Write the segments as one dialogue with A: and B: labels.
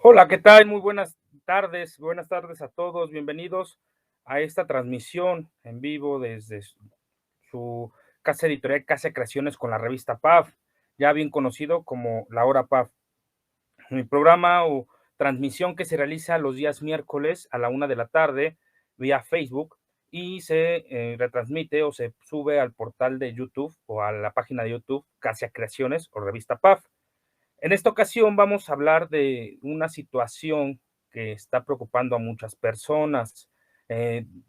A: Hola, ¿qué tal? Muy buenas tardes a todos. Bienvenidos a esta transmisión en vivo desde su casa editorial Casa Creaciones con la revista PAF, ya bien conocido como La Hora PAF. Mi programa o transmisión que se realiza los días miércoles a la 1 de la tarde vía Facebook y se retransmite o se sube al portal de YouTube o a la página de YouTube Casa Creaciones o revista PAF. En esta ocasión vamos a hablar de una situación que está preocupando a muchas personas,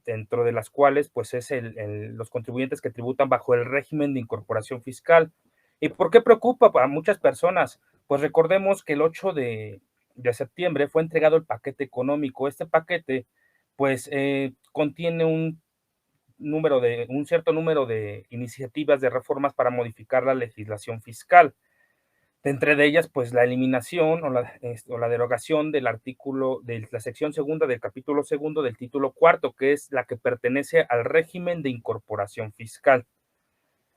A: dentro de las cuales pues es los contribuyentes que tributan bajo el régimen de incorporación fiscal. ¿Y por qué preocupa a muchas personas? Pues recordemos que el 8 de septiembre fue entregado el paquete económico. Este paquete pues contiene un cierto número de iniciativas de reformas para modificar la legislación fiscal. Entre de ellas, pues la eliminación o la derogación del artículo de la sección segunda del capítulo segundo del título cuarto, que es la que pertenece al régimen de incorporación fiscal.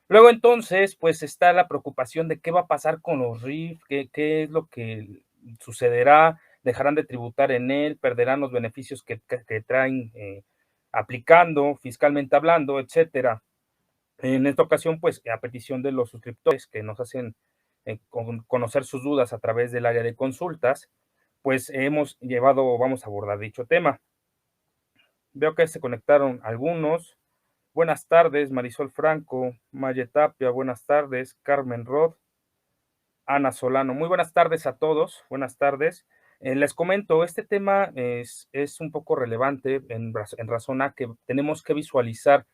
A: Luego entonces, pues está la preocupación de qué va a pasar con los RIF, qué es lo que sucederá, dejarán de tributar en él, perderán los beneficios que traen aplicando, fiscalmente hablando, etcétera. En esta ocasión, pues, a petición de los suscriptores que nos hacen conocer sus dudas a través del área de consultas, pues vamos a abordar dicho tema. Veo que se conectaron algunos. Buenas tardes, Marisol Franco, Maye Tapia, buenas tardes, Carmen Roth, Ana Solano. Muy buenas tardes a todos, buenas tardes. Les comento, este tema es un poco relevante en razón a que tenemos que visualizar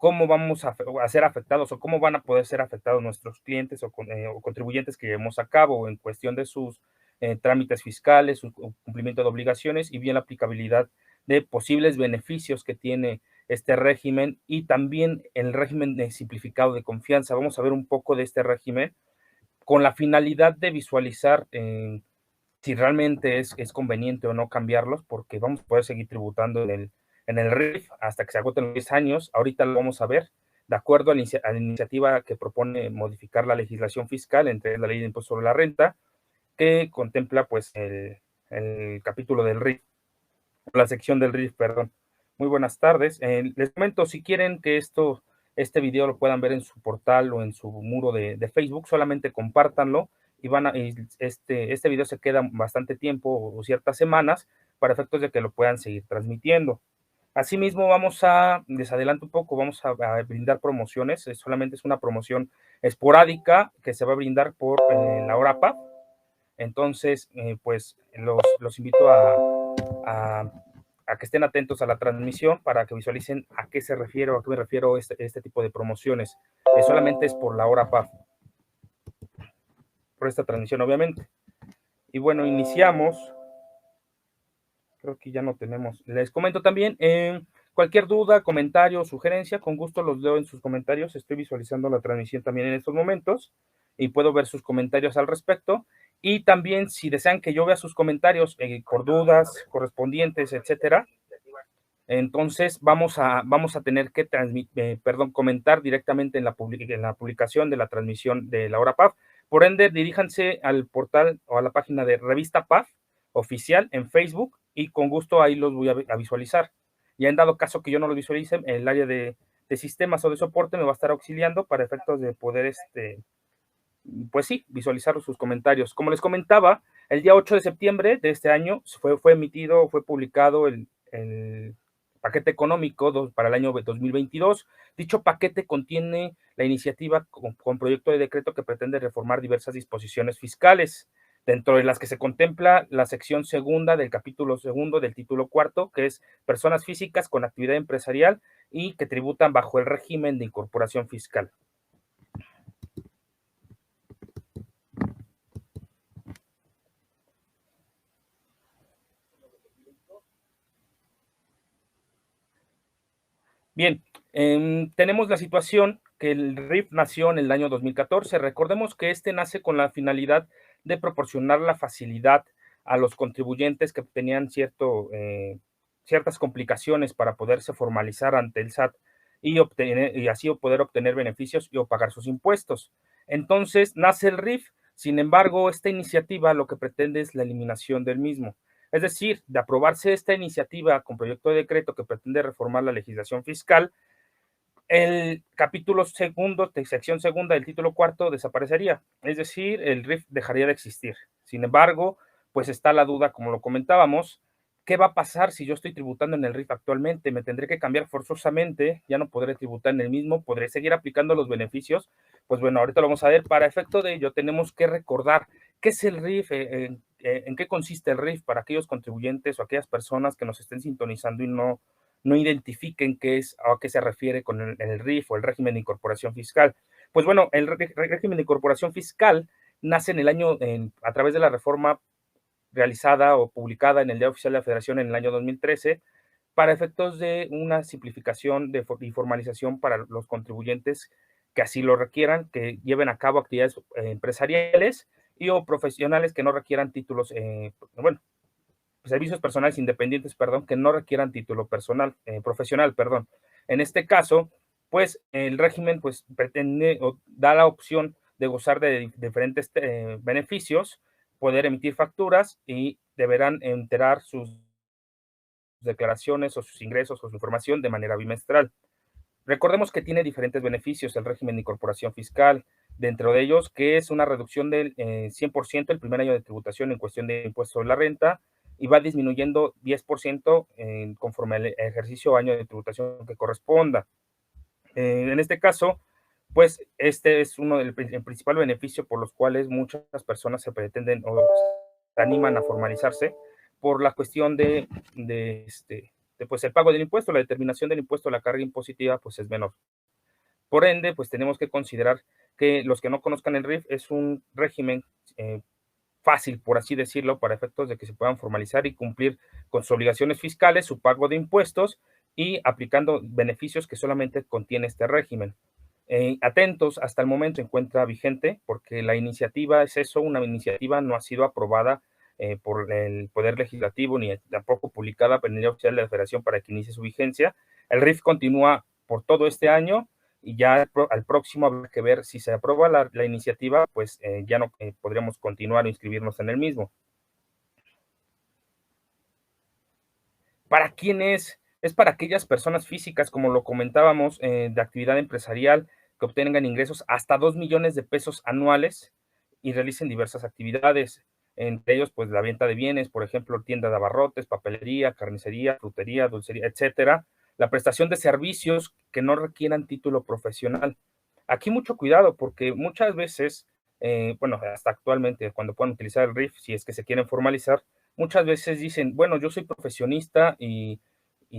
A: cómo vamos a ser afectados o cómo van a poder ser afectados nuestros clientes o contribuyentes que llevemos a cabo en cuestión de sus trámites fiscales, su cumplimiento de obligaciones y bien la aplicabilidad de posibles beneficios que tiene este régimen y también el régimen de simplificado de confianza. Vamos a ver un poco de este régimen con la finalidad de visualizar si realmente es conveniente o no cambiarlos, porque vamos a poder seguir tributando en el RIF hasta que se agoten los 10 años. Ahorita lo vamos a ver, de acuerdo a la iniciativa que propone modificar la legislación fiscal, entre la ley de impuesto sobre la renta, que contempla pues el capítulo del RIF, la sección del RIF, perdón. Muy buenas tardes. Les comento, si quieren que este video lo puedan ver en su portal o en su muro de Facebook, solamente compártanlo y este video se queda bastante tiempo o ciertas semanas para efectos de que lo puedan seguir transmitiendo. Asimismo, les adelanto un poco, vamos a brindar promociones, solamente es una promoción esporádica que se va a brindar por la hora PAP. Entonces, pues los invito a, a que estén atentos a la transmisión para que visualicen a qué me refiero este tipo de promociones. Solamente es por la hora PAF, por esta transmisión, obviamente. Y bueno, iniciamos. Creo que ya no tenemos. Les comento también, cualquier duda, comentario, sugerencia, con gusto los leo en sus comentarios. Estoy visualizando la transmisión también en estos momentos y puedo ver sus comentarios al respecto. Y también, si desean que yo vea sus comentarios por dudas correspondientes, etcétera, entonces vamos a tener que comentar directamente en la publicación de la transmisión de la hora PAF. Por ende, diríjanse al portal o a la página de Revista PAF oficial en Facebook y con gusto ahí los voy a visualizar. Y en dado caso que yo no lo visualice, el área de sistemas o de soporte me va a estar auxiliando para efectos de poder, pues sí, visualizar sus comentarios. Como les comentaba, el día 8 de septiembre de este año fue publicado el paquete económico para el año 2022. Dicho paquete contiene la iniciativa con proyecto de decreto que pretende reformar diversas disposiciones fiscales, dentro de las que se contempla la sección segunda del capítulo segundo del título cuarto, que es personas físicas con actividad empresarial y que tributan bajo el régimen de incorporación fiscal. Bien, tenemos la situación que el RIF nació en el año 2014. Recordemos que este nace con la finalidad de proporcionar la facilidad a los contribuyentes que tenían ciertas complicaciones para poderse formalizar ante el SAT y así poder obtener beneficios y o pagar sus impuestos. Entonces nace el RIF, Sin embargo, esta iniciativa lo que pretende es la eliminación del mismo. Es decir, de aprobarse esta iniciativa con proyecto de decreto que pretende reformar la legislación fiscal, el capítulo segundo, sección segunda del título cuarto desaparecería, es decir, el RIF dejaría de existir. Sin embargo, pues está la duda, como lo comentábamos, ¿qué va a pasar si yo estoy tributando en el RIF actualmente? ¿Me tendré que cambiar forzosamente? ¿Ya no podré tributar en el mismo? ¿Podré seguir aplicando los beneficios? Pues bueno, ahorita lo vamos a ver. Para efecto de ello, tenemos que recordar qué es el RIF, en qué consiste el RIF para aquellos contribuyentes o aquellas personas que nos estén sintonizando y no identifiquen qué es o a qué se refiere con el RIF o el régimen de incorporación fiscal. Pues bueno, el régimen de incorporación fiscal nace en el año, a través de la reforma realizada o publicada en el Diario Oficial de la Federación en el año 2013, para efectos de una simplificación y formalización para los contribuyentes que así lo requieran, que lleven a cabo actividades empresariales y o profesionales que no requieran títulos, bueno, servicios personales independientes, perdón, que no requieran título personal, profesional, perdón. En este caso, pues el régimen pues pretende o da la opción de gozar de diferentes beneficios, poder emitir facturas y deberán enterar sus declaraciones o sus ingresos o su información de manera bimestral. Recordemos que tiene diferentes beneficios el régimen de incorporación fiscal, dentro de ellos que es una reducción del 100% el primer año de tributación en cuestión de impuesto de la renta y va disminuyendo 10% conforme al ejercicio o año de tributación que corresponda. En este caso, pues este es uno del el principal beneficio por los cuales muchas personas se pretenden o se animan a formalizarse por la cuestión de pues el pago del impuesto, la determinación del impuesto, la carga impositiva pues es menor. Por ende, pues tenemos que considerar que los que no conozcan el RIF es un régimen fácil, por así decirlo, para efectos de que se puedan formalizar y cumplir con sus obligaciones fiscales, su pago de impuestos y aplicando beneficios que solamente contiene este régimen. Atentos, hasta el momento se encuentra vigente porque la iniciativa es eso, una iniciativa no ha sido aprobada por el Poder Legislativo ni tampoco publicada en el Diario Oficial de la Federación para que inicie su vigencia. El RIF continúa por todo este año y ya al próximo habrá que ver si se aprueba la iniciativa, pues ya no podríamos continuar o inscribirnos en el mismo. ¿Para quién es? Es para aquellas personas físicas, como lo comentábamos, de actividad empresarial que obtengan ingresos hasta 2 millones de pesos anuales y realicen diversas actividades, entre ellos, pues la venta de bienes, por ejemplo, tienda de abarrotes, papelería, carnicería, frutería, dulcería, etcétera. La prestación de servicios que no requieran título profesional. Aquí mucho cuidado, porque muchas veces, bueno, hasta actualmente, cuando puedan utilizar el RIF, si es que se quieren formalizar, muchas veces dicen, bueno, yo soy profesionista y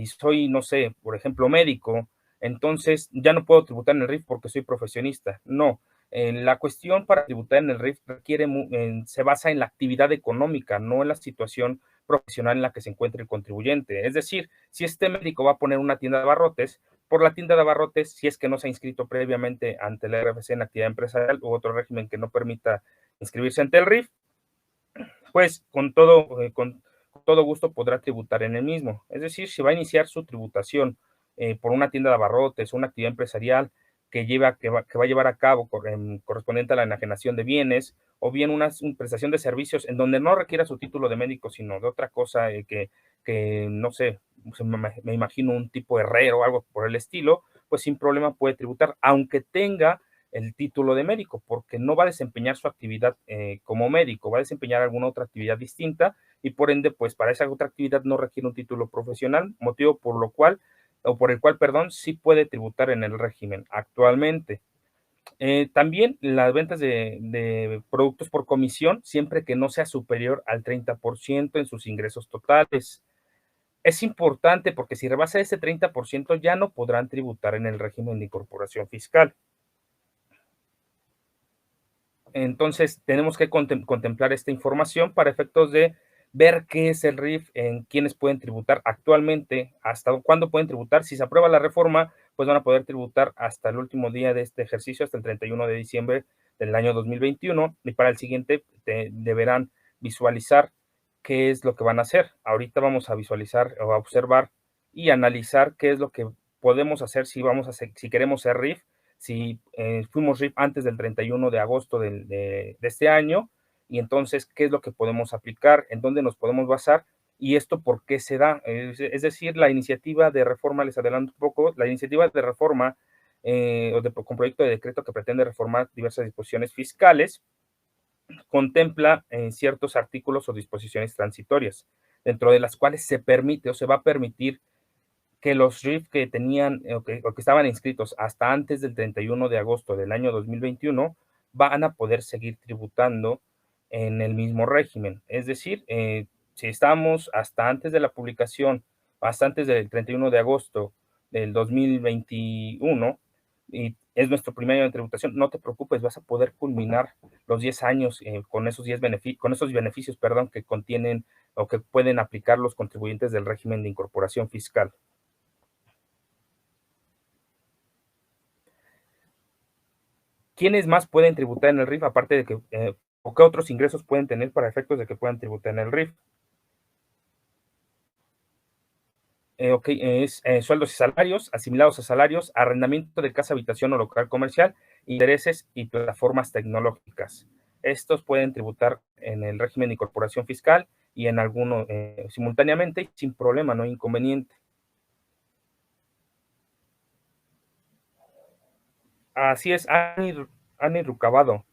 A: soy, no sé, por ejemplo, médico, entonces ya no puedo tributar en el RIF porque soy profesionista. No, la cuestión para tributar en el RIF se basa en la actividad económica, no en la situación profesional en la que se encuentre el contribuyente. Es decir, si este médico va a poner una tienda de abarrotes, por la tienda de abarrotes, si es que no se ha inscrito previamente ante el RFC en actividad empresarial u otro régimen que no permita inscribirse ante el RIF, pues con todo gusto podrá tributar en el mismo. Es decir, si va a iniciar su tributación por una tienda de abarrotes, una actividad empresarial que va a llevar a cabo correspondiente a la enajenación de bienes, o bien una prestación de servicios en donde no requiera su título de médico, sino de otra cosa que no sé, me imagino un tipo herrero o algo por el estilo, pues sin problema puede tributar, aunque tenga el título de médico, porque no va a desempeñar su actividad como médico, va a desempeñar alguna otra actividad distinta y por ende, pues para esa otra actividad no requiere un título profesional, motivo por lo cual, o por el cual, perdón, sí puede tributar en el régimen actualmente. También las ventas de productos por comisión, siempre que no sea superior al 30% en sus ingresos totales. Es importante porque si rebasa ese 30% ya no podrán tributar en el régimen de incorporación fiscal. Entonces, tenemos que contemplar esta información para efectos de ver qué es el RIF, en quiénes pueden tributar actualmente, hasta cuándo pueden tributar. Si se aprueba la reforma, pues van a poder tributar hasta el último día de este ejercicio, hasta el 31 de diciembre del año 2021, y para el siguiente deberán visualizar qué es lo que van a hacer. Ahorita vamos a visualizar o a observar y analizar qué es lo que podemos hacer si queremos ser RIF si fuimos RIF antes del 31 de agosto de este año, y entonces, ¿qué es lo que podemos aplicar? ¿En dónde nos podemos basar? ¿Y esto por qué se da? Es decir, la iniciativa de reforma, les adelanto un poco, la iniciativa de reforma con proyecto de decreto que pretende reformar diversas disposiciones fiscales, contempla ciertos artículos o disposiciones transitorias, dentro de las cuales se permite o se va a permitir que los RIF que tenían o que estaban inscritos hasta antes del 31 de agosto del año 2021 van a poder seguir tributando en el mismo régimen. Es decir, si estamos hasta antes de la publicación, hasta antes del 31 de agosto del 2021, y es nuestro primer año de tributación, no te preocupes, vas a poder culminar los 10 años con esos con esos beneficios, perdón, que contienen o que pueden aplicar los contribuyentes del régimen de incorporación fiscal. ¿Quiénes más pueden tributar en el RIF aparte de que, o qué otros ingresos pueden tener para efectos de que puedan tributar en el RIF? Ok, es sueldos y salarios, asimilados a salarios, arrendamiento de casa, habitación o local comercial, intereses y plataformas tecnológicas. Estos pueden tributar en el régimen de incorporación fiscal y en alguno simultáneamente, sin problema, no hay inconveniente. Así es, Ani Rucabado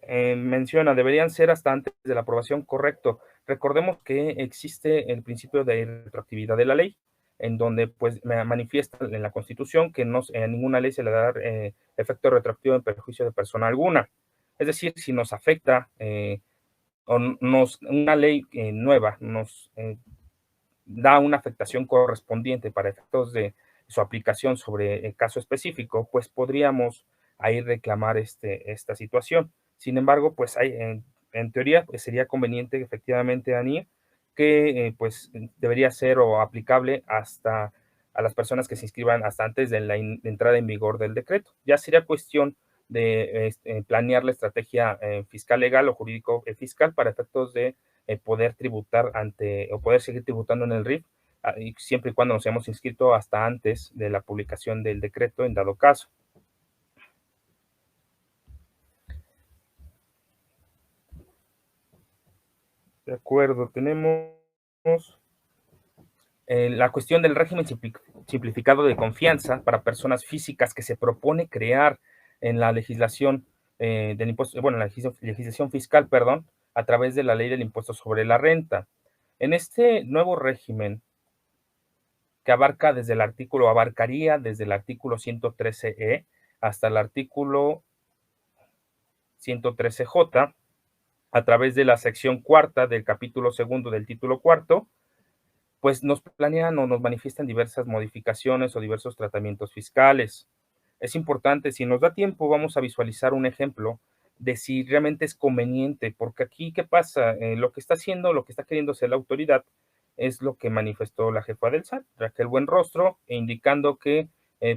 A: menciona, deberían ser hasta antes de la aprobación, correcto. Recordemos que existe el principio de retroactividad de la ley, en donde pues manifiesta en la Constitución que no, en ninguna ley se le da efecto retroactivo en perjuicio de persona alguna. Es decir, si nos afecta o una ley nueva nos da una afectación correspondiente para efectos de su aplicación sobre el caso específico, pues podríamos ahí reclamar esta situación. Sin embargo, pues hay, en teoría pues sería conveniente efectivamente, Ani, que pues debería ser o aplicable hasta a las personas que se inscriban hasta antes de la entrada en vigor del decreto. Ya sería cuestión de planear la estrategia fiscal legal o jurídico fiscal para efectos de poder tributar ante o poder seguir tributando en el RIF, y siempre y cuando nos hayamos inscrito hasta antes de la publicación del decreto en dado caso. De acuerdo, tenemos la cuestión del régimen simplificado de confianza para personas físicas que se propone crear en la legislación del impuesto, bueno, la legislación fiscal, perdón, a través de la ley del impuesto sobre la renta. En este nuevo régimen, que abarcaría desde el artículo 113E hasta el artículo 113J, a través de la sección cuarta del capítulo segundo del título cuarto, pues nos planean o nos manifiestan diversas modificaciones o diversos tratamientos fiscales. Es importante, si nos da tiempo, vamos a visualizar un ejemplo de si realmente es conveniente, porque aquí, ¿qué pasa? Lo que está haciendo, lo que está queriendo hacer la autoridad es lo que manifestó la jefa del SAT, Raquel Buenrostro, indicando que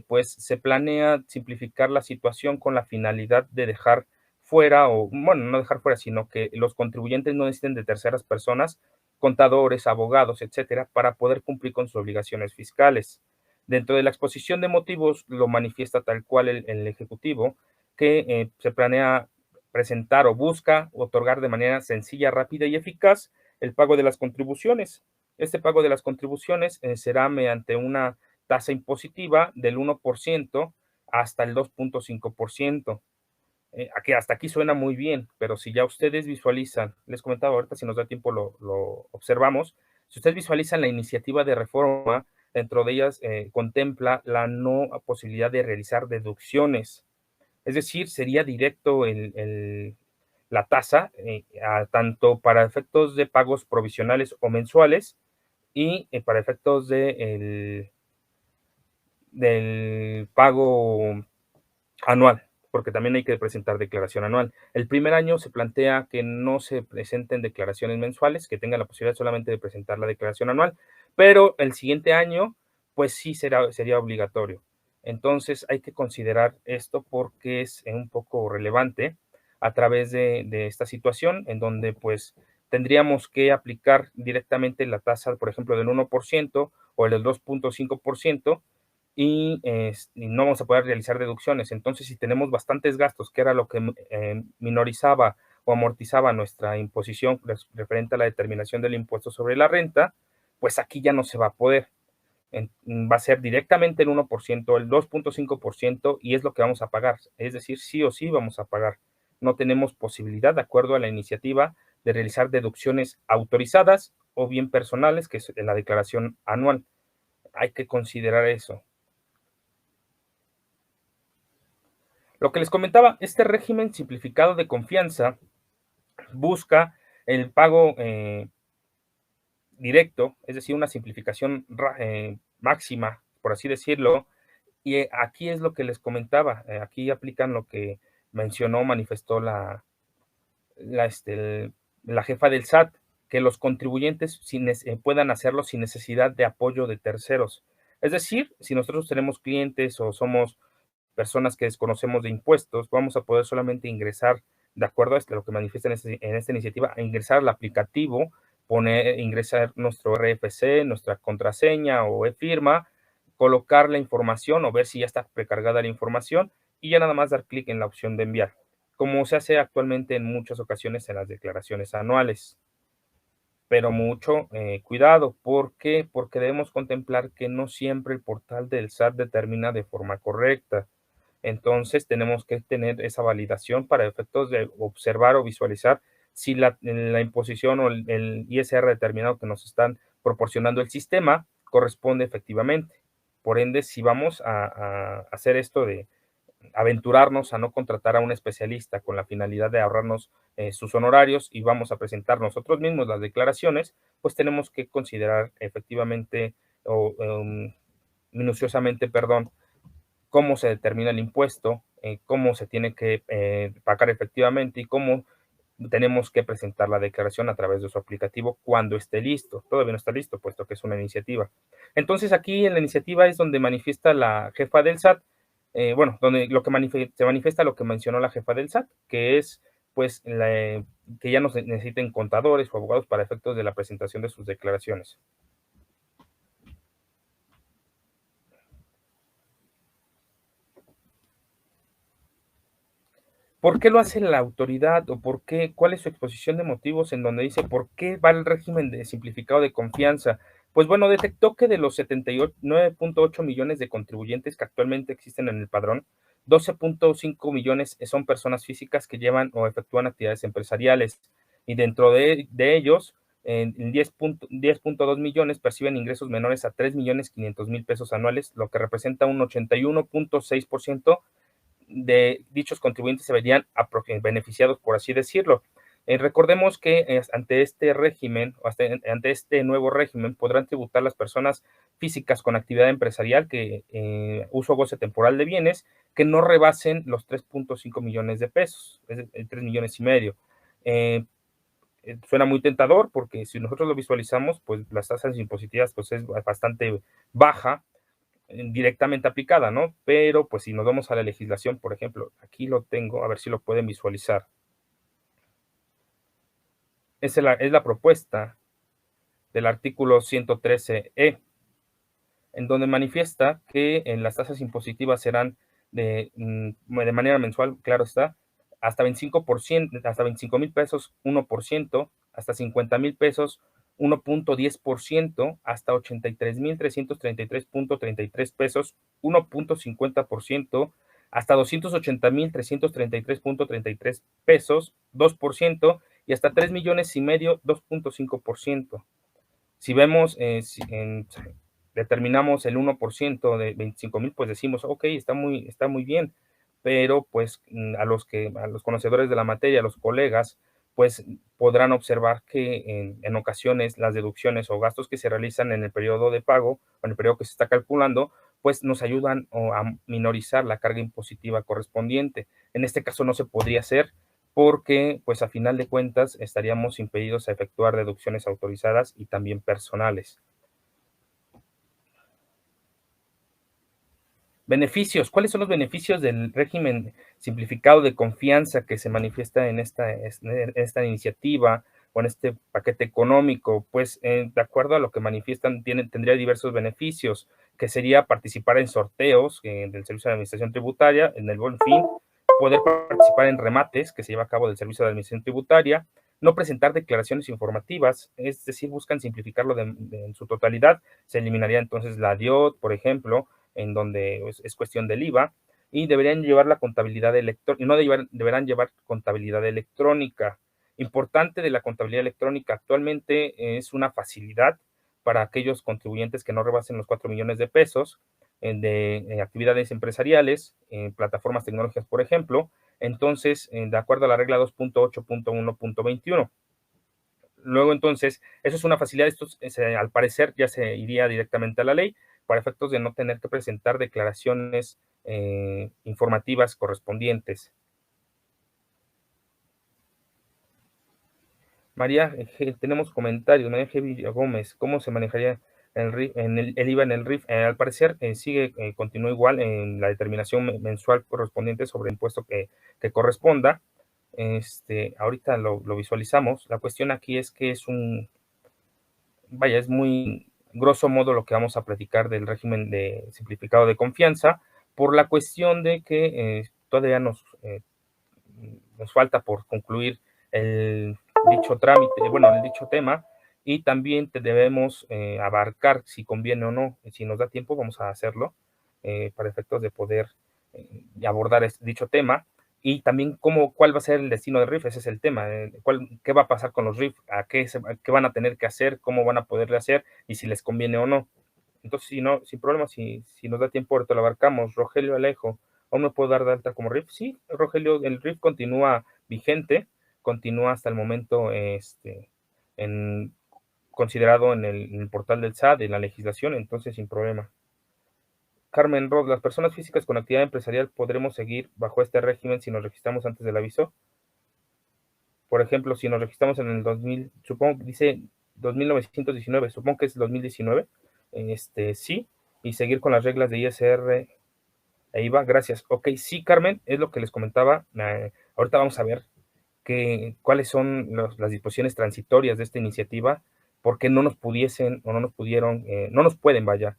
A: pues se planea simplificar la situación con la finalidad de dejar fuera, o bueno, no dejar fuera, sino que los contribuyentes no necesiten de terceras personas, contadores, abogados, etcétera, para poder cumplir con sus obligaciones fiscales. Dentro de la exposición de motivos lo manifiesta tal cual el Ejecutivo, que se planea presentar o busca otorgar de manera sencilla, rápida y eficaz el pago de las contribuciones. Este pago de las contribuciones será mediante una tasa impositiva del 1% hasta el 2.5%. Aquí, hasta aquí suena muy bien, pero si ya ustedes visualizan, les comentaba ahorita, si nos da tiempo lo observamos, si ustedes visualizan la iniciativa de reforma, dentro de ellas contempla la no posibilidad de realizar deducciones. Es decir, sería directo la tasa, tanto para efectos de pagos provisionales o mensuales y para efectos del pago anual, porque también hay que presentar declaración anual. El primer año se plantea que no se presenten declaraciones mensuales, que tengan la posibilidad solamente de presentar la declaración anual, pero el siguiente año, pues sí sería obligatorio. Entonces hay que considerar esto porque es un poco relevante a través de esta situación en donde pues tendríamos que aplicar directamente la tasa, por ejemplo, del 1% o el del 2.5%, y no vamos a poder realizar deducciones. Entonces, si tenemos bastantes gastos, que era lo que minorizaba o amortizaba nuestra imposición referente a la determinación del impuesto sobre la renta, pues aquí ya no se va a poder. Va a ser directamente el 1%, el 2.5%, y es lo que vamos a pagar. Es decir, sí o sí vamos a pagar. No tenemos posibilidad, de acuerdo a la iniciativa, de realizar deducciones autorizadas o bien personales, que es en la declaración anual. Hay que considerar eso. Lo que les comentaba, este régimen simplificado de confianza busca el pago directo, es decir, una simplificación máxima, por así decirlo. Y aquí es lo que les comentaba, aquí aplican lo que mencionó, manifestó la jefa del SAT, que los contribuyentes puedan hacerlo sin necesidad de apoyo de terceros. Es decir, si nosotros tenemos clientes o somos personas que desconocemos de impuestos, vamos a poder solamente ingresar, de acuerdo a lo que manifiesta en esta iniciativa, a ingresar al aplicativo, ingresar nuestro RFC, nuestra contraseña o e-firma, colocar la información o ver si ya está precargada la información y ya nada más dar clic en la opción de enviar, como se hace actualmente en muchas ocasiones en las declaraciones anuales. Pero mucho cuidado. ¿Por qué? Porque debemos contemplar que no siempre el portal del SAT determina de forma correcta. Entonces tenemos que tener esa validación para efectos de observar o visualizar si la imposición o el ISR determinado que nos están proporcionando el sistema corresponde efectivamente. Por ende, si vamos a hacer esto de aventurarnos a no contratar a un especialista con la finalidad de ahorrarnos sus honorarios y vamos a presentar nosotros mismos las declaraciones, pues tenemos que considerar efectivamente o minuciosamente, perdón, cómo se determina el impuesto, cómo se tiene que pagar efectivamente y cómo tenemos que presentar la declaración a través de su aplicativo cuando esté listo. Todavía no está listo, puesto que es una iniciativa. Entonces, aquí en la iniciativa es donde manifiesta la jefa del SAT, bueno, donde lo que se manifiesta lo que mencionó la jefa del SAT, que es pues que ya no se necesiten contadores o abogados para efectos de la presentación de sus declaraciones. ¿Por qué lo hace la autoridad o por qué? ¿Cuál es su exposición de motivos en donde dice por qué va el régimen de simplificado de confianza? Pues bueno, detectó que de los 79.8 millones de contribuyentes que actualmente existen en el padrón, 12.5 millones son personas físicas que llevan o efectúan actividades empresariales y dentro de ellos, 10.2 millones perciben ingresos menores a 3.500.000 pesos anuales, lo que representa un 81.6% de dichos contribuyentes se verían beneficiados, por así decirlo. Recordemos que ante este régimen, o ante este nuevo régimen, podrán tributar las personas físicas con actividad empresarial que uso o goce temporal de bienes que no rebasen los 3.5 millones de pesos, es decir, 3 millones y medio. Eh, Suena muy tentador porque si nosotros lo visualizamos, pues las tasas impositivas pues es bastante baja, directamente aplicada, ¿no? Pero pues si nos vamos a la legislación, por ejemplo, aquí lo tengo, a ver si lo pueden visualizar. Es la propuesta del artículo 113E, en donde manifiesta que las tasas impositivas serán de manera mensual, claro está, hasta 25%, hasta 25,000 pesos, 1%, hasta 50,000 pesos, 1.10%, hasta 83,333.33 pesos, 1.50%, hasta 280,333.33 pesos, 2%, y hasta 3,5 millones, 2.5%. Si vemos, determinamos el 1% de 25,000, pues decimos, ok, está muy bien, pero pues a los conocedores de la materia, a los colegas, pues podrán observar que en ocasiones las deducciones o gastos que se realizan en el periodo de pago o en el periodo que se está calculando, pues nos ayudan a minorizar la carga impositiva correspondiente. En este caso no se podría hacer porque, pues a final de cuentas, estaríamos impedidos a efectuar deducciones autorizadas y también personales. Beneficios. ¿Cuáles son los beneficios del régimen simplificado de confianza que se manifiesta en esta iniciativa o en este paquete económico? Pues, de acuerdo a lo que manifiestan, tendría diversos beneficios. que sería participar en sorteos del Servicio de Administración Tributaria, en el Buen Fin, poder participar en remates que se lleva a cabo del Servicio de Administración Tributaria, no presentar declaraciones informativas, es decir, buscan simplificarlo en su totalidad. Se eliminaría entonces la DIOT, por ejemplo, en donde es cuestión del IVA, y deberían llevar la contabilidad electrónica, no deberán llevar contabilidad electrónica. Importante de la contabilidad electrónica, actualmente es una facilidad para aquellos contribuyentes que no rebasen los 4 millones de pesos de actividades empresariales, plataformas tecnológicas, por ejemplo. Entonces, de acuerdo a la regla 2.8.1.21. Luego, entonces, eso es una facilidad. Esto, al parecer, ya se iría directamente a la ley para efectos de no tener que presentar declaraciones informativas correspondientes. María, tenemos comentarios. María G. Gómez, ¿cómo se manejaría el IVA en el RIF? Al parecer, continúa igual en la determinación mensual correspondiente sobre el impuesto que corresponda. Ahorita lo visualizamos. La cuestión aquí es que es muy grosso modo lo que vamos a platicar del régimen de simplificado de confianza, por la cuestión de que todavía nos falta por concluir el dicho trámite, bueno, el dicho tema, y también debemos abarcar si conviene o no, si nos da tiempo, vamos a hacerlo para efectos de poder abordar dicho tema, y también cuál va a ser el destino del RIF. Ese es el tema, qué va a pasar con los RIF, qué van a tener que hacer, cómo van a poderle hacer, y si les conviene o no. Entonces, si no, sin problema, si nos da tiempo, ahorita lo abarcamos. Rogelio Alejo, ¿aún me puedo dar de alta como RIF? Sí, Rogelio, el RIF continúa vigente, continúa hasta el momento en, considerado en el portal del SAT, en la legislación, entonces sin problema. Carmen Ross, ¿las personas físicas con actividad empresarial podremos seguir bajo este régimen si nos registramos antes del aviso? Por ejemplo, si nos registramos en el 2000, supongo, dice 2919, supongo que es 2019, sí, y seguir con las reglas de ISR e IVA, gracias. Ok, sí, Carmen, es lo que les comentaba. Ahorita vamos a ver cuáles son las disposiciones transitorias de esta iniciativa, porque no nos pudiesen o no nos pudieron, no nos pueden, vaya,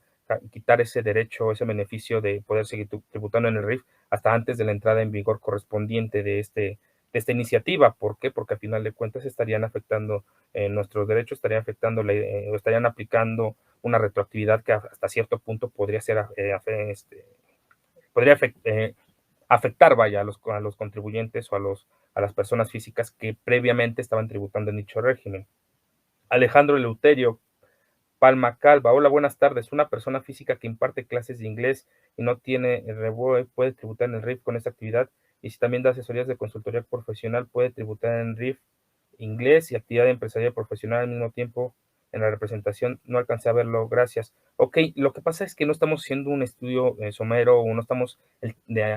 A: quitar ese derecho, ese beneficio de poder seguir tributando en el RIF hasta antes de la entrada en vigor correspondiente de esta iniciativa. ¿Por qué? Porque al final de cuentas estarían afectando nuestros derechos, estarían afectando o estarían aplicando una retroactividad que hasta cierto punto podría ser podría afectar, vaya, a los contribuyentes o a las personas físicas que previamente estaban tributando en dicho régimen. Alejandro Eleuterio Palma Calva, hola, buenas tardes. Una persona física que imparte clases de inglés y no tiene el REBOE puede tributar en el RIF con esta actividad, y si también da asesorías de consultoría profesional puede tributar en RIF inglés y actividad empresarial profesional al mismo tiempo. En la representación no alcancé a verlo, gracias. Ok, lo que pasa es que no estamos haciendo un estudio somero, o no estamos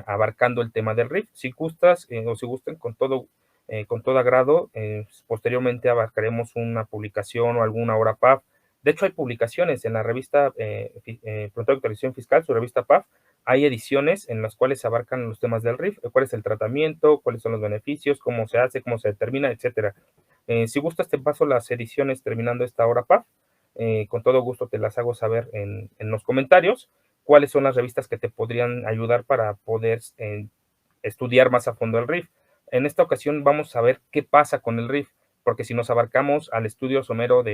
A: abarcando el tema del RIF. Si gustas o si gustan, con todo agrado, posteriormente abarcaremos una publicación o alguna hora PAF. De hecho, hay publicaciones en la revista Pronto de Actualización Fiscal, su revista PAF. Hay ediciones en las cuales se abarcan los temas del RIF, cuál es el tratamiento, cuáles son los beneficios, cómo se hace, cómo se determina, etcétera. Si gustas, te paso las ediciones terminando esta hora PAF. Con todo gusto te las hago saber en los comentarios cuáles son las revistas que te podrían ayudar para poder estudiar más a fondo el RIF. En esta ocasión vamos a ver qué pasa con el RIF, porque si nos abarcamos al estudio somero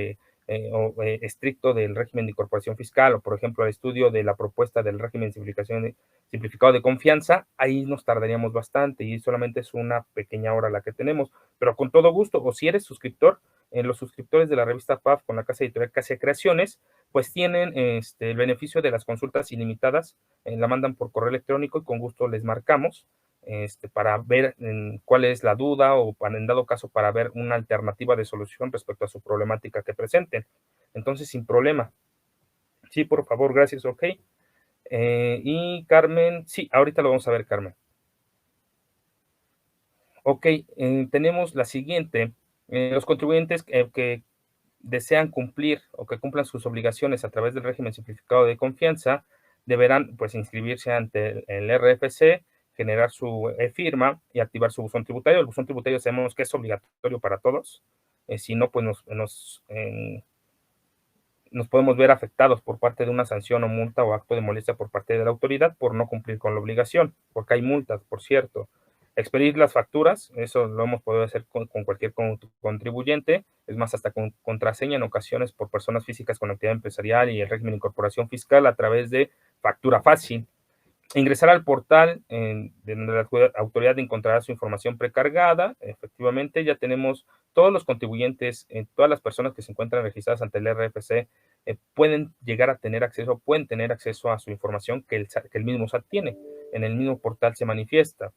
A: estricto del régimen de incorporación fiscal, o por ejemplo al estudio de la propuesta del régimen de simplificado de confianza, ahí nos tardaríamos bastante y solamente es una pequeña hora la que tenemos, pero con todo gusto. O si eres suscriptor, los suscriptores de la revista PAF con la casa editorial Casia Creaciones, pues tienen el beneficio de las consultas ilimitadas, la mandan por correo electrónico y con gusto les marcamos para ver cuál es la duda, o en dado caso para ver una alternativa de solución respecto a su problemática que presenten. Entonces, sin problema. Sí, por favor, gracias, ok. Y Carmen, sí, ahorita lo vamos a ver, Carmen. Ok, tenemos la siguiente. Los contribuyentes que desean cumplir o que cumplan sus obligaciones a través del régimen simplificado de confianza deberán, pues, inscribirse ante el RFC, generar su firma y activar su buzón tributario. El buzón tributario sabemos que es obligatorio para todos. Si no, pues nos podemos ver afectados por parte de una sanción o multa o acto de molestia por parte de la autoridad por no cumplir con la obligación, porque hay multas, por cierto. Expedir las facturas, eso lo hemos podido hacer con cualquier contribuyente, es más, hasta con contraseña en ocasiones por personas físicas con actividad empresarial y el régimen de incorporación fiscal a través de factura fácil. Ingresar al portal de donde la autoridad encontrará su información precargada. Efectivamente, ya tenemos todos los contribuyentes, todas las personas que se encuentran registradas ante el RFC pueden llegar a tener acceso, pueden tener acceso a su información que el mismo SAT tiene. En el mismo portal se manifiesta.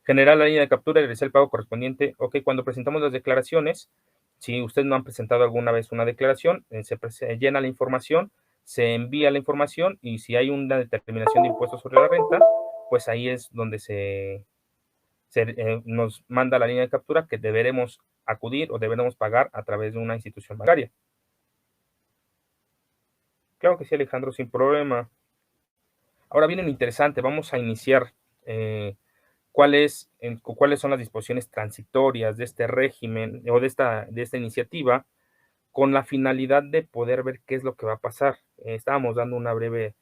A: Generar la línea de captura y realizar el pago correspondiente. Ok, cuando presentamos las declaraciones, si ustedes no han presentado alguna vez una declaración, se llena la información, se envía la información y si hay una determinación de impuestos sobre la renta, pues ahí es donde nos manda la línea de captura que deberemos acudir o deberemos pagar a través de una institución bancaria. Claro que sí, Alejandro, sin problema. Ahora viene lo interesante, vamos a iniciar cuáles son las disposiciones transitorias de este régimen o de esta iniciativa con la finalidad de poder ver qué es lo que va a pasar. Estábamos dando una breve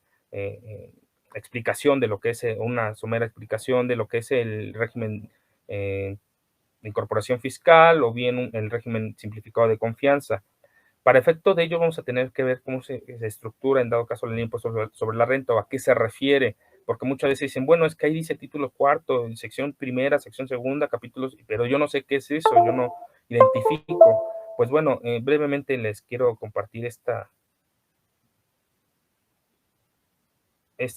A: explicación de lo que es, una somera explicación de lo que es el régimen de incorporación fiscal o bien el régimen simplificado de confianza. Para efecto de ello vamos a tener que ver cómo se estructura, en dado caso, el impuesto sobre la renta o a qué se refiere, porque muchas veces dicen, bueno, es que ahí dice título cuarto, sección primera, sección segunda, capítulos, pero yo no sé qué es eso, yo no identifico. Pues bueno, brevemente les quiero compartir esta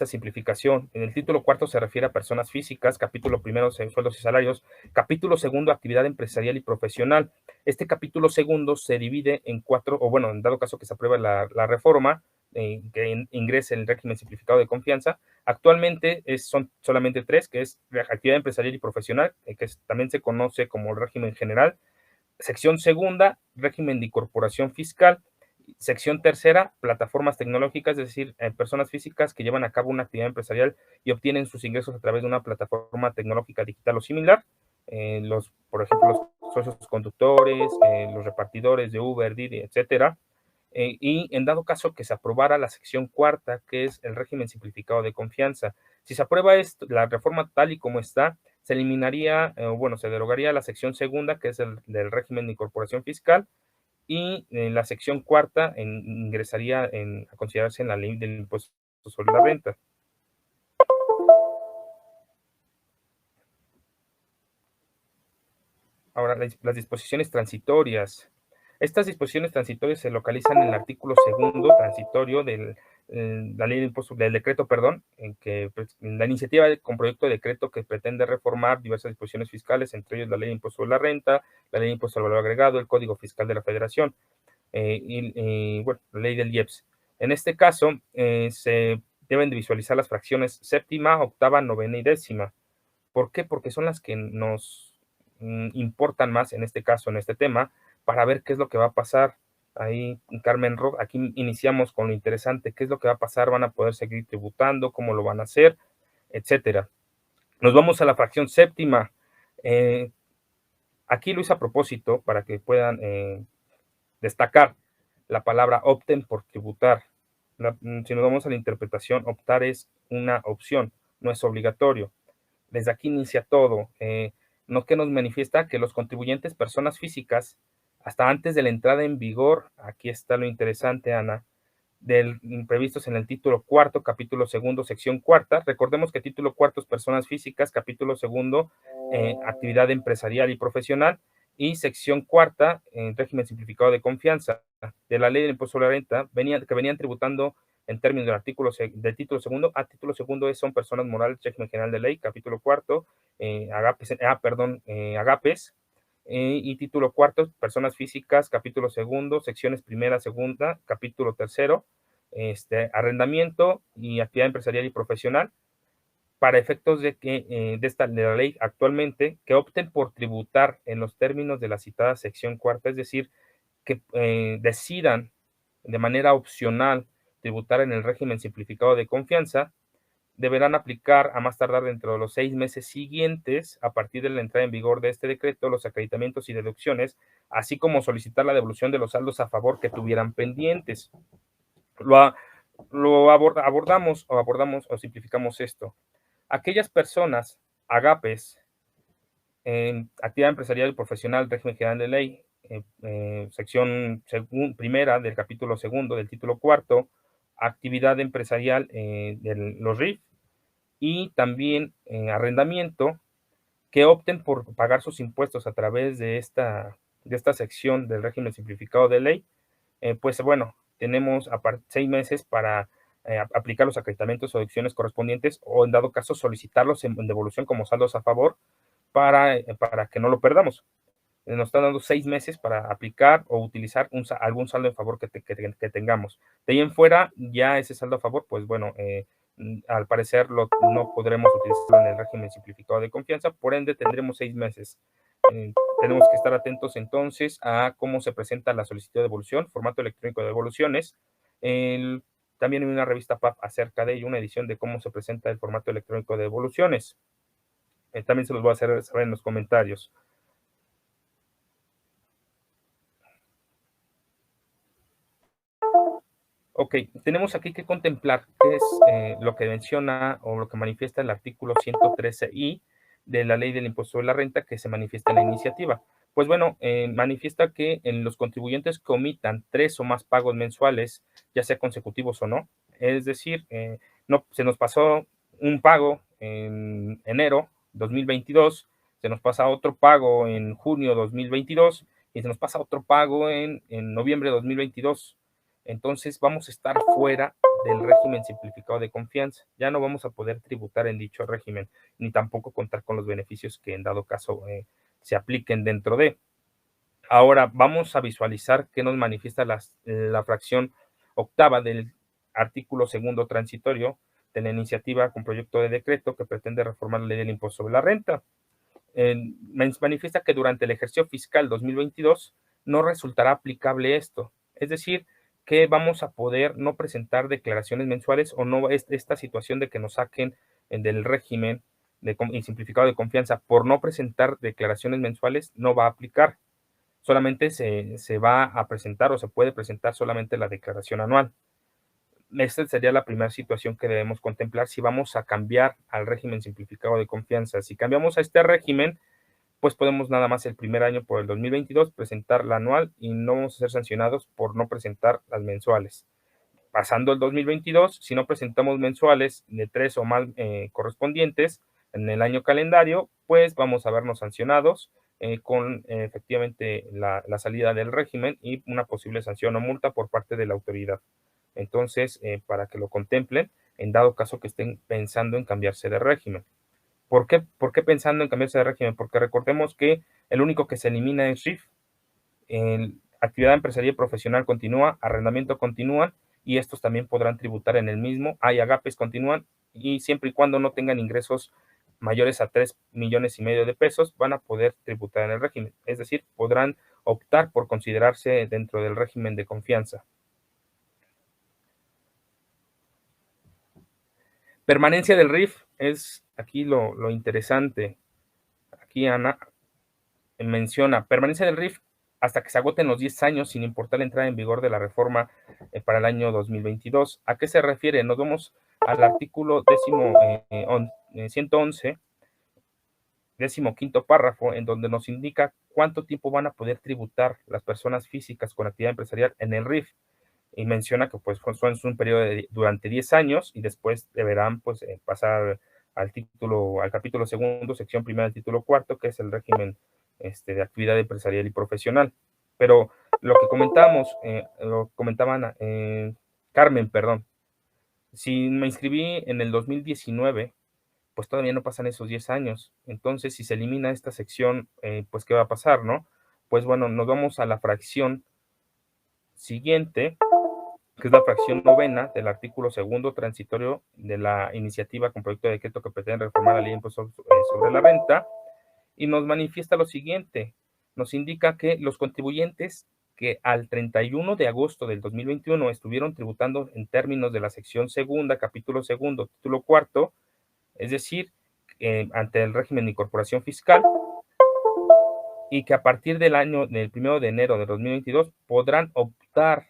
A: simplificación. En el título cuarto se refiere a personas físicas, capítulo primero, sueldos y salarios, capítulo segundo, actividad empresarial y profesional. Este capítulo segundo se divide en cuatro, o bueno, en dado caso que se apruebe la reforma, que ingrese el régimen simplificado de confianza. Actualmente son solamente tres, que es actividad empresarial y profesional, que también se conoce como el régimen general. Sección segunda, régimen de incorporación fiscal. Sección tercera, plataformas tecnológicas, es decir, personas físicas que llevan a cabo una actividad empresarial y obtienen sus ingresos a través de una plataforma tecnológica digital o similar. Por ejemplo, los socios conductores, los repartidores de Uber, Didi, etcétera. Y en dado caso que se aprobara la sección cuarta, que es el régimen simplificado de confianza, si se aprueba la reforma tal y como está, se eliminaría, se derogaría la sección segunda, que es el del régimen de incorporación fiscal, y la sección cuarta ingresaría a considerarse en la ley del impuesto sobre la renta. Ahora, las disposiciones transitorias. Estas disposiciones transitorias se localizan en el artículo segundo transitorio la ley de impuestos, del decreto, perdón, en que la iniciativa con proyecto de decreto que pretende reformar diversas disposiciones fiscales, entre ellos la ley de impuesto sobre la renta, la ley de impuesto al valor agregado, el Código Fiscal de la Federación, la ley del IEPS. En este caso, se deben de visualizar las fracciones séptima, octava, novena y décima. ¿Por qué? Porque son las que nos importan más en este caso, en este tema, para ver qué es lo que va a pasar. Ahí, Carmen Rock, aquí iniciamos con lo interesante, qué es lo que va a pasar, van a poder seguir tributando, cómo lo van a hacer, etcétera. Nos vamos a la fracción séptima. Aquí lo hice a propósito para que puedan destacar la palabra opten por tributar. Si nos vamos a la interpretación, optar es una opción, no es obligatorio. Desde aquí inicia todo. ¿No que nos manifiesta? Que los contribuyentes, personas físicas, hasta antes de la entrada en vigor, aquí está lo interesante, Ana, previstos en el título cuarto, capítulo segundo, sección cuarta. Recordemos que título cuarto es personas físicas, capítulo segundo, actividad empresarial y profesional, y sección cuarta, régimen simplificado de confianza de la ley del impuesto sobre la renta, que venían tributando en términos del título segundo. Título segundo son personas morales, régimen general de ley, capítulo cuarto, agapes, y título cuarto, personas físicas, capítulo segundo, secciones primera, segunda, capítulo tercero, arrendamiento y actividad empresarial y profesional, para efectos de la ley actualmente, que opten por tributar en los términos de la citada sección cuarta, es decir, que decidan de manera opcional tributar en el régimen simplificado de confianza, deberán aplicar a más tardar dentro de los 6 meses siguientes, a partir de la entrada en vigor de este decreto, los acreditamientos y deducciones, así como solicitar la devolución de los saldos a favor que tuvieran pendientes. Abordamos o simplificamos esto. Aquellas personas, agapes, en actividad empresarial y profesional, régimen general de ley, sección primera del capítulo segundo del título cuarto, actividad empresarial de los RIF y también arrendamiento, que opten por pagar sus impuestos a través de esta sección del régimen simplificado de ley, pues bueno, tenemos 6 meses para aplicar los acreditamientos o deducciones correspondientes o en dado caso solicitarlos en devolución como saldos a favor para que no lo perdamos. Nos están dando 6 meses para aplicar o utilizar algún saldo en favor que tengamos. De ahí en fuera, ya ese saldo a favor, pues bueno, al parecer no podremos utilizarlo en el régimen simplificado de confianza, por ende tendremos 6 meses. Tenemos que estar atentos entonces a cómo se presenta la solicitud de devolución, formato electrónico de devoluciones. También hay una revista PAF acerca de ello, una edición de cómo se presenta el formato electrónico de devoluciones. También se los voy a hacer saber en los comentarios. Ok, tenemos aquí que contemplar qué es lo que menciona o lo que manifiesta el artículo 113I de la Ley del Impuesto sobre la Renta que se manifiesta en la iniciativa. Pues bueno, manifiesta que en los contribuyentes que omitan 3 o más pagos mensuales, ya sea consecutivos o no, es decir, no, se nos pasó un pago en enero 2022, se nos pasa otro pago en junio 2022 y se nos pasa otro pago en noviembre 2022. Entonces vamos a estar fuera del régimen simplificado de confianza. Ya no vamos a poder tributar en dicho régimen, ni tampoco contar con los beneficios que en dado caso se apliquen dentro de. Ahora vamos a visualizar qué nos manifiesta la fracción octava del artículo segundo transitorio de la iniciativa con proyecto de decreto que pretende reformar la ley del impuesto sobre la renta. Manifiesta que durante el ejercicio fiscal 2022 no resultará aplicable esto. Es decir, que vamos a poder no presentar declaraciones mensuales o no esta situación de que nos saquen del régimen simplificado de confianza por no presentar declaraciones mensuales no va a aplicar. Solamente se va a presentar o se puede presentar solamente la declaración anual. Esta sería la primera situación que debemos contemplar si vamos a cambiar al régimen simplificado de confianza. Si cambiamos a este régimen, pues podemos nada más el primer año por el 2022 presentar la anual y no vamos a ser sancionados por no presentar las mensuales. Pasando el 2022, si no presentamos mensuales de 3 o más correspondientes en el año calendario, pues vamos a vernos sancionados con efectivamente la salida del régimen y una posible sanción o multa por parte de la autoridad. Entonces, para que lo contemplen, en dado caso que estén pensando en cambiarse de régimen. ¿Por qué pensando en cambiarse de régimen? Porque recordemos que el único que se elimina es RIF. Actividad empresarial y profesional continúa, arrendamiento continúan y estos también podrán tributar en el mismo. Hay agapes continúan y siempre y cuando no tengan ingresos mayores a 3,5 millones de pesos van a poder tributar en el régimen. Es decir, podrán optar por considerarse dentro del régimen de confianza. Permanencia del RIF es aquí lo interesante. Aquí Ana menciona permanencia del RIF hasta que se agoten los 10 años sin importar la entrada en vigor de la reforma para el año 2022. ¿A qué se refiere? Nos vamos al artículo 111, 15º párrafo, en donde nos indica cuánto tiempo van a poder tributar las personas físicas con actividad empresarial en el RIF. Y menciona que pues son un periodo durante 10 años y después deberán pues pasar al capítulo segundo, sección primera del título cuarto, que es el régimen de actividad empresarial y profesional. Pero lo que lo comentaban Carmen, perdón, si me inscribí en el 2019, pues todavía no pasan esos 10 años. Entonces, si se elimina esta sección, pues ¿qué va a pasar, no? Pues bueno, nos vamos a la fracción siguiente, que es la fracción novena del artículo segundo transitorio de la iniciativa con proyecto de decreto que pretende reformar la ley de impuestos sobre la renta, y nos manifiesta lo siguiente, nos indica que los contribuyentes que al 31 de agosto del 2021 estuvieron tributando en términos de la sección segunda, capítulo segundo, título cuarto, es decir, ante el régimen de incorporación fiscal, y que a partir del 1 de enero de 2022 podrán optar,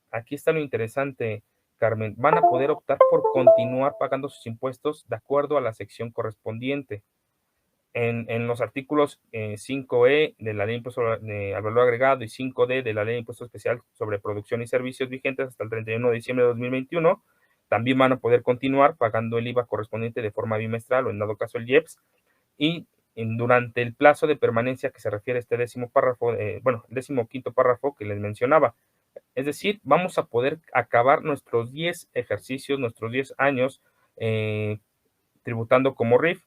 A: aquí está lo interesante, Carmen, van a poder optar por continuar pagando sus impuestos de acuerdo a la sección correspondiente. En los artículos 5E de la Ley de Impuesto al Valor Agregado y 5D de la Ley de Impuesto Especial sobre Producción y Servicios vigentes hasta el 31 de diciembre de 2021, también van a poder continuar pagando el IVA correspondiente de forma bimestral o en dado caso el IEPS, y durante el plazo de permanencia que se refiere a este décimo párrafo, bueno, el 15º párrafo que les mencionaba. Es decir, vamos a poder acabar nuestros 10 ejercicios, nuestros 10 años tributando como RIF.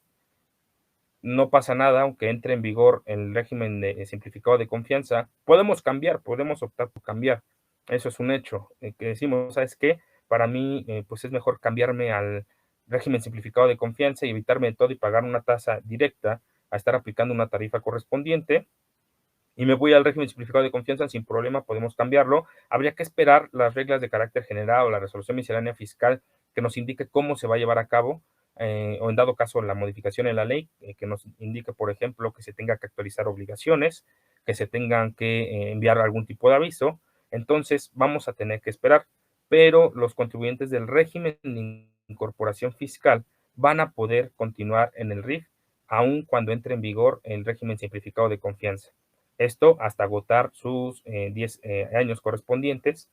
A: No pasa nada, aunque entre en vigor el régimen simplificado de confianza. Podemos cambiar, podemos optar por cambiar. Eso es un hecho. Que decimos, ¿sabes qué? Para mí, pues es mejor cambiarme al régimen simplificado de confianza y evitarme de todo y pagar una tasa directa a estar aplicando una tarifa correspondiente. Y me voy al régimen simplificado de confianza sin problema, podemos cambiarlo. Habría que esperar las reglas de carácter general o la resolución miscelánea fiscal que nos indique cómo se va a llevar a cabo, o en dado caso la modificación en la ley, que nos indique, por ejemplo, que se tenga que actualizar obligaciones, que se tengan que enviar algún tipo de aviso. Entonces vamos a tener que esperar, pero los contribuyentes del régimen de incorporación fiscal van a poder continuar en el RIF aun cuando entre en vigor el régimen simplificado de confianza. Esto hasta agotar sus 10 años correspondientes.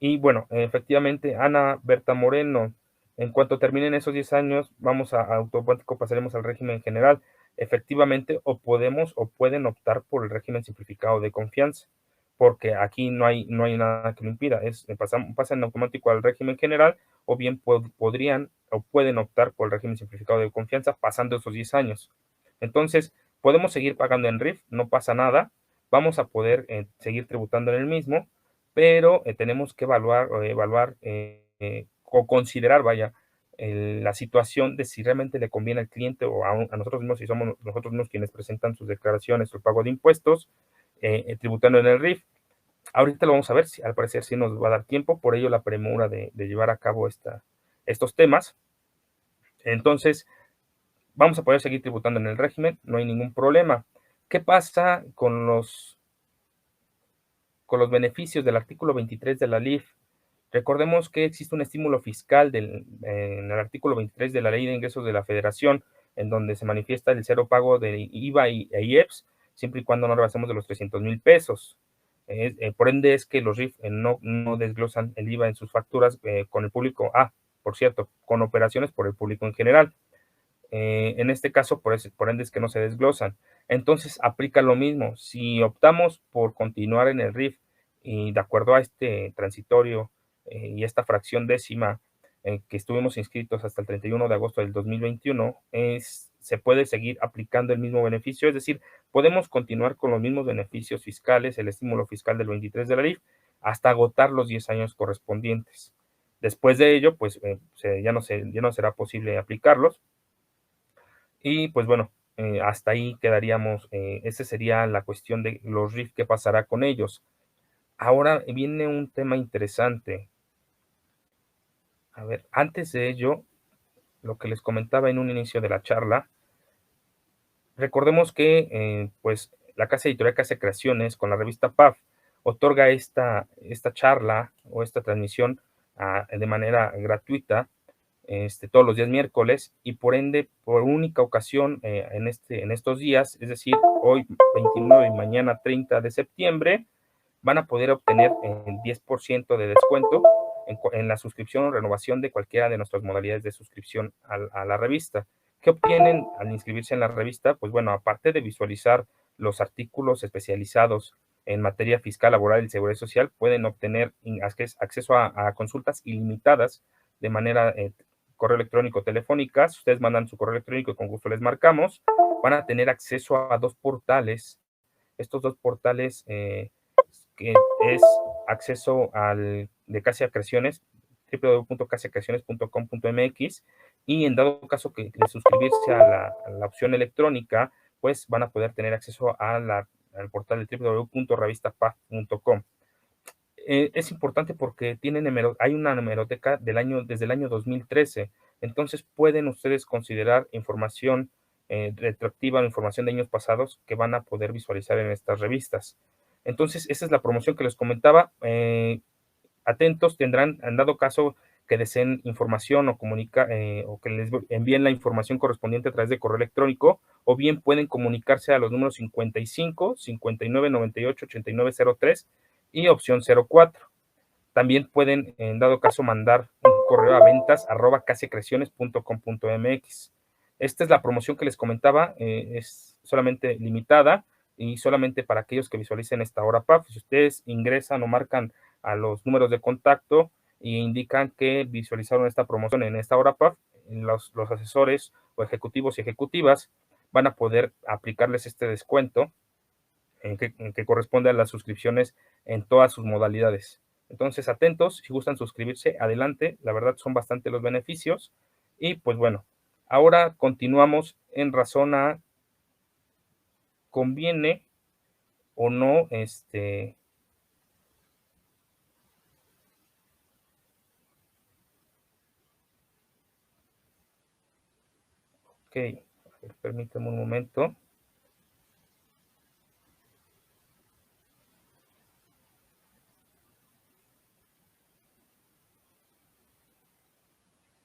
A: Y bueno, efectivamente, Ana Berta Moreno, en cuanto terminen esos 10 años, vamos a automático, pasaremos al régimen general. Efectivamente, o podemos o pueden optar por el régimen simplificado de confianza, porque aquí no hay nada que lo impida. Pasan en automático al régimen general, o bien podrían o pueden optar por el régimen simplificado de confianza pasando esos 10 años. Entonces, podemos seguir pagando en RIF, no pasa nada. Vamos a poder seguir tributando en el mismo, pero tenemos que evaluar o considerar, vaya, la situación de si realmente le conviene al cliente o a nosotros mismos, si somos nosotros mismos quienes presentan sus declaraciones o el pago de impuestos, tributando en el RIF. Ahorita lo vamos a ver, si, al parecer sí nos va a dar tiempo, por ello la premura de llevar a cabo estos temas. Entonces, vamos a poder seguir tributando en el régimen, no hay ningún problema. ¿Qué pasa con los beneficios del artículo 23 de la LIF? Recordemos que existe un estímulo fiscal en el artículo 23 de la Ley de Ingresos de la Federación, en donde se manifiesta el cero pago de IVA e IEPS, siempre y cuando no rebasemos de los 300,000 pesos. Por ende, es que los RIF no desglosan el IVA en sus facturas con el público. Por cierto, con operaciones por el público en general. En este caso, por ende, es que no se desglosan. Entonces, aplica lo mismo. Si optamos por continuar en el RIF y de acuerdo a este transitorio y esta fracción décima que estuvimos inscritos hasta el 31 de agosto del 2021, se puede seguir aplicando el mismo beneficio, es decir, podemos continuar con los mismos beneficios fiscales, el estímulo fiscal del 23 de la LIF, hasta agotar los 10 años correspondientes. Después de ello, pues ya no será posible aplicarlos. Y pues bueno, hasta ahí quedaríamos. Esa sería la cuestión de los RIF, qué pasará con ellos. Ahora viene un tema interesante. A ver, antes de ello, lo que les comentaba en un inicio de la charla, recordemos que pues la casa editorial Casa Creaciones con la revista PAF otorga esta charla o esta transmisión de manera gratuita todos los días miércoles, y por ende, por única ocasión en estos días, es decir, hoy 29 y mañana 30 de septiembre, van a poder obtener el 10% de descuento en la suscripción o renovación de cualquiera de nuestras modalidades de suscripción a la revista. ¿Qué obtienen al inscribirse en la revista? Pues bueno, aparte de visualizar los artículos especializados en materia fiscal, laboral y seguridad social, pueden obtener acceso a consultas ilimitadas de manera correo electrónico, telefónicas. Ustedes mandan su correo electrónico y con gusto les marcamos. Van a tener acceso a 2 portales. Estos 2 portales que es acceso de Casa Creaciones, www.casacreaciones.com.mx, y en dado caso que de suscribirse a la opción electrónica, pues van a poder tener acceso a al portal de www.revistapaf.com. Es importante porque hay una hemeroteca desde el año 2013, entonces pueden ustedes considerar información retroactiva o información de años pasados que van a poder visualizar en estas revistas. Entonces, esa es la promoción que les comentaba. Atentos, tendrán, en dado caso que deseen información o que les envíen la información correspondiente a través de correo electrónico, o bien pueden comunicarse a los números 55 59 98 89 03 y opción 04. También pueden, en dado caso, mandar un correo a ventas@casecreaciones.com.mx. Esta es la promoción que les comentaba, es solamente limitada y solamente para aquellos que visualicen esta hora PAF. Si ustedes ingresan o marcan a los números de contacto e indican que visualizaron esta promoción en esta hora PAF, los asesores o ejecutivos y ejecutivas van a poder aplicarles este descuento que corresponde a las suscripciones en todas sus modalidades. Entonces, atentos, si gustan suscribirse, adelante, la verdad son bastante los beneficios. Y pues bueno, ahora continuamos en razón a conviene o no, ok, a ver, permítame un momento.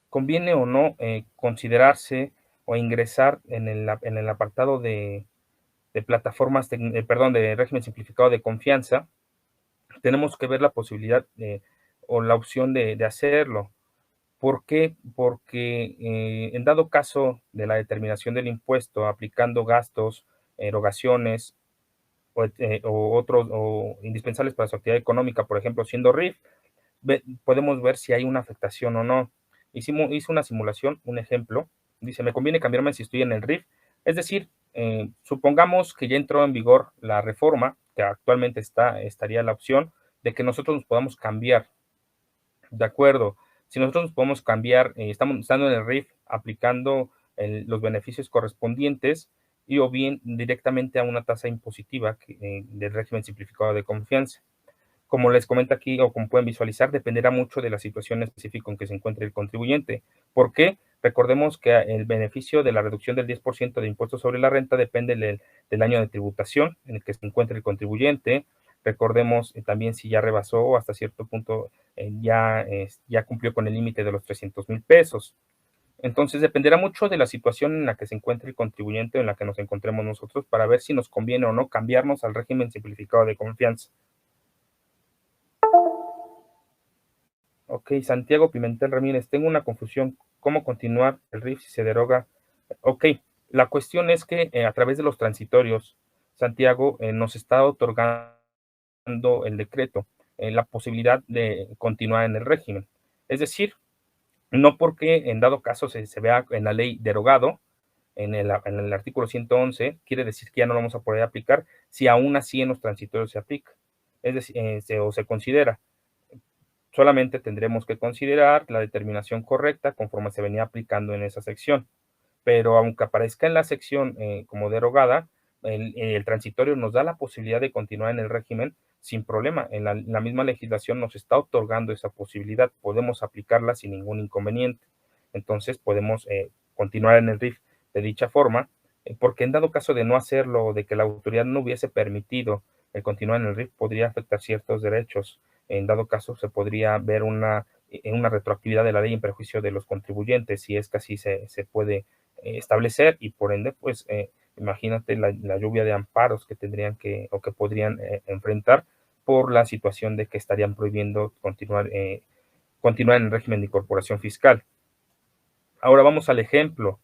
A: ¿Conviene o no considerarse o ingresar en el apartado de plataformas, perdón, de régimen simplificado de confianza? Tenemos que ver la posibilidad o la opción de hacerlo. ¿Por qué? Porque en dado caso de la determinación del impuesto, aplicando gastos, erogaciones o otros o indispensables para su actividad económica, por ejemplo, siendo RIF, podemos ver si hay una afectación o no. Hice una simulación, un ejemplo. Dice, me conviene cambiarme si estoy en el RIF. Es decir, supongamos que ya entró en vigor la reforma, que actualmente estaría la opción de que nosotros nos podamos cambiar. De acuerdo. Si nosotros nos podemos cambiar, estamos estando en el RIF, aplicando los beneficios correspondientes y o bien directamente a una tasa impositiva del régimen simplificado de confianza. Como les comento aquí o como pueden visualizar, dependerá mucho de la situación específica en que se encuentre el contribuyente. ¿Por qué? Recordemos que el beneficio de la reducción del 10% de impuestos sobre la renta depende del año de tributación en el que se encuentre el contribuyente. Recordemos también si ya rebasó hasta cierto punto, ya cumplió con el límite de los 300,000 pesos. Entonces dependerá mucho de la situación en la que se encuentre el contribuyente o en la que nos encontremos nosotros para ver si nos conviene o no cambiarnos al régimen simplificado de confianza. Ok, Santiago Pimentel Ramírez, tengo una confusión. ¿Cómo continuar el RIF si se deroga? Ok, la cuestión es que a través de los transitorios, Santiago nos está otorgando el decreto la posibilidad de continuar en el régimen. Es decir, no porque en dado caso se vea en la ley derogado, en el artículo 111, quiere decir que ya no lo vamos a poder aplicar si aún así en los transitorios se aplica. Es decir, o se considera. Solamente tendremos que considerar la determinación correcta conforme se venía aplicando en esa sección. Pero aunque aparezca en la sección como derogada, el transitorio nos da la posibilidad de continuar en el régimen sin problema. La misma legislación nos está otorgando esa posibilidad. Podemos aplicarla sin ningún inconveniente. Entonces podemos continuar en el RIF de dicha forma, porque en dado caso de no hacerlo o de que la autoridad no hubiese permitido el continuar en el RIF, podría afectar ciertos derechos. En dado caso, se podría ver una retroactividad de la ley en perjuicio de los contribuyentes, si es que así se puede establecer, y por ende, pues imagínate la lluvia de amparos que tendrían o que podrían enfrentar por la situación de que estarían prohibiendo continuar en el régimen de incorporación fiscal. Ahora vamos al ejemplo.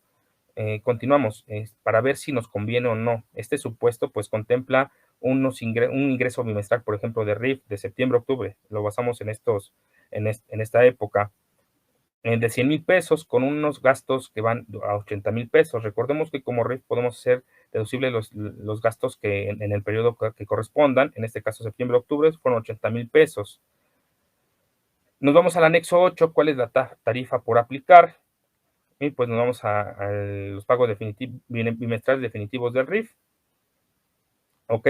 A: Continuamos para ver si nos conviene o no. Este supuesto pues contempla un ingreso bimestral, por ejemplo, de RIF de septiembre a octubre. Lo basamos en esta época de 100,000 pesos con unos gastos que van a 80,000 pesos. Recordemos que como RIF podemos hacer deducibles los gastos que en el periodo que correspondan, en este caso septiembre-octubre, fueron 80,000 pesos. Nos vamos al anexo 8, ¿cuál es la tarifa por aplicar? Y pues nos vamos a los pagos bimestrales definitivos del RIF. Ok,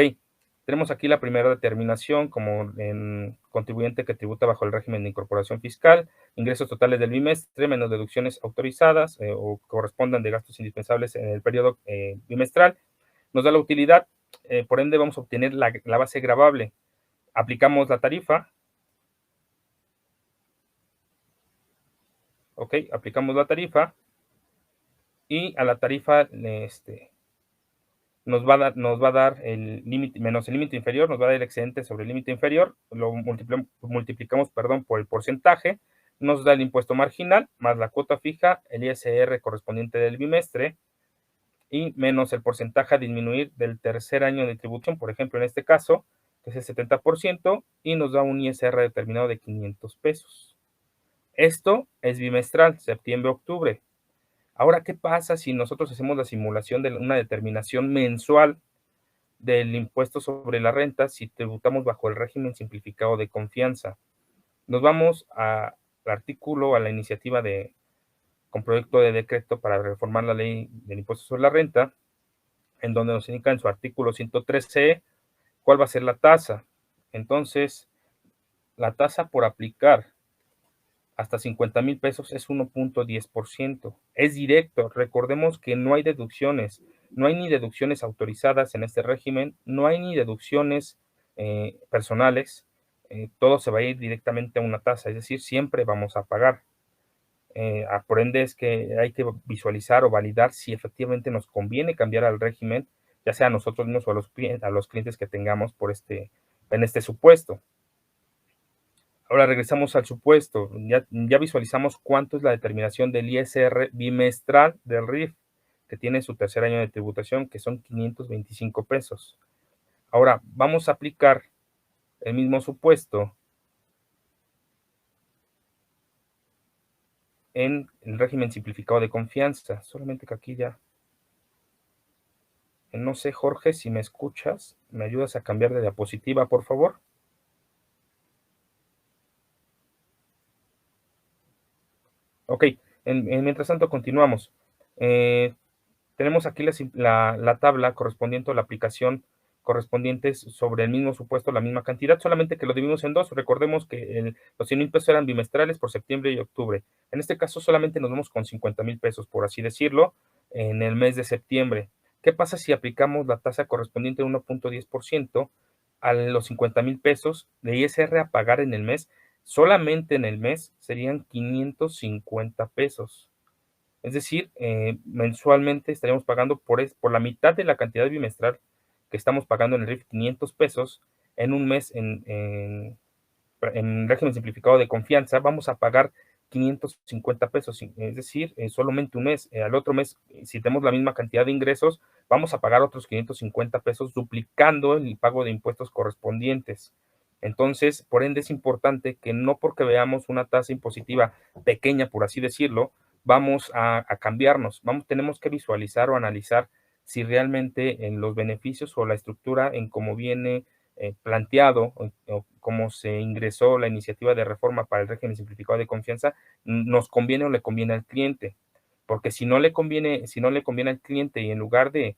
A: Tenemos aquí la primera determinación como en contribuyente que tributa bajo el régimen de incorporación fiscal, ingresos totales del bimestre menos deducciones autorizadas o correspondan de gastos indispensables en el periodo bimestral. Nos da la utilidad, por ende vamos a obtener la base gravable. Aplicamos la tarifa, ok, aplicamos la tarifa y a la tarifa nos va a dar el límite menos el límite inferior, nos va a dar el excedente sobre el límite inferior, lo multiplicamos, perdón, por el porcentaje, nos da el impuesto marginal, más la cuota fija, el ISR correspondiente del bimestre, y menos el porcentaje a disminuir del tercer año de tribución, por ejemplo, en este caso, que es el 70%, y nos da un ISR determinado de 500 pesos. Esto es bimestral, septiembre-octubre. Ahora, ¿qué pasa si nosotros hacemos la simulación de una determinación mensual del impuesto sobre la renta si tributamos bajo el régimen simplificado de confianza? Nos vamos al artículo, a la iniciativa con proyecto de decreto para reformar la ley del impuesto sobre la renta, en donde nos indica en su artículo 113 cuál va a ser la tasa. Entonces, la tasa por aplicar hasta 50,000 pesos es 1.10%. Es directo. Recordemos que no hay deducciones. No hay ni deducciones autorizadas en este régimen, no hay ni deducciones personales. Todo se va a ir directamente a una tasa, es decir, siempre vamos a pagar. Por ende, es que hay que visualizar o validar si efectivamente nos conviene cambiar al régimen, ya sea a nosotros mismos o a los clientes que tengamos en este supuesto. Ahora regresamos al supuesto. Ya visualizamos cuánto es la determinación del ISR bimestral del RIF, que tiene su tercer año de tributación, que son 525 pesos. Ahora vamos a aplicar el mismo supuesto en el régimen simplificado de confianza. Solamente que aquí ya... No sé, Jorge, si me escuchas, ¿me ayudas a cambiar de diapositiva, por favor? Ok, mientras tanto continuamos. Tenemos aquí la tabla correspondiente a la aplicación correspondientes sobre el mismo supuesto, la misma cantidad, solamente que lo dividimos en dos. Recordemos que los 100,000 pesos eran bimestrales por septiembre y octubre. En este caso solamente nos vamos con 50,000 pesos, por así decirlo, en el mes de septiembre. ¿Qué pasa si aplicamos la tasa correspondiente de 1.10% a los 50,000 pesos de ISR a pagar en el mes? Solamente en el mes serían 550 pesos. Es decir, mensualmente estaríamos pagando por la mitad de la cantidad bimestral que estamos pagando en el RIF, 500 pesos, en un mes en régimen simplificado de confianza, vamos a pagar 550 pesos, es decir, solamente un mes. Al otro mes, si tenemos la misma cantidad de ingresos, vamos a pagar otros 550 pesos, duplicando el pago de impuestos correspondientes. Entonces, por ende, es importante que no porque veamos una tasa impositiva pequeña, por así decirlo, vamos a cambiarnos. Tenemos que visualizar o analizar si realmente en los beneficios o la estructura en cómo viene planteado o cómo se ingresó la iniciativa de reforma para el régimen simplificado de confianza, nos conviene o le conviene al cliente. Porque si no le conviene al cliente y en lugar de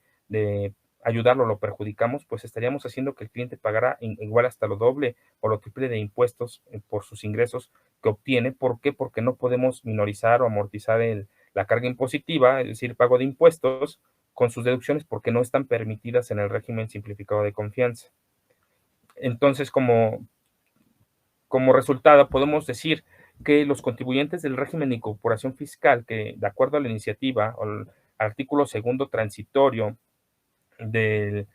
A: ayudarlo lo perjudicamos, pues estaríamos haciendo que el cliente pagara igual hasta lo doble o lo triple de impuestos por sus ingresos que obtiene. ¿Por qué? Porque no podemos minorizar o amortizar la carga impositiva, es decir, pago de impuestos, con sus deducciones porque no están permitidas en el régimen simplificado de confianza. Entonces, como resultado, podemos decir que los contribuyentes del régimen de incorporación fiscal, que de acuerdo a la iniciativa o al artículo segundo transitorio de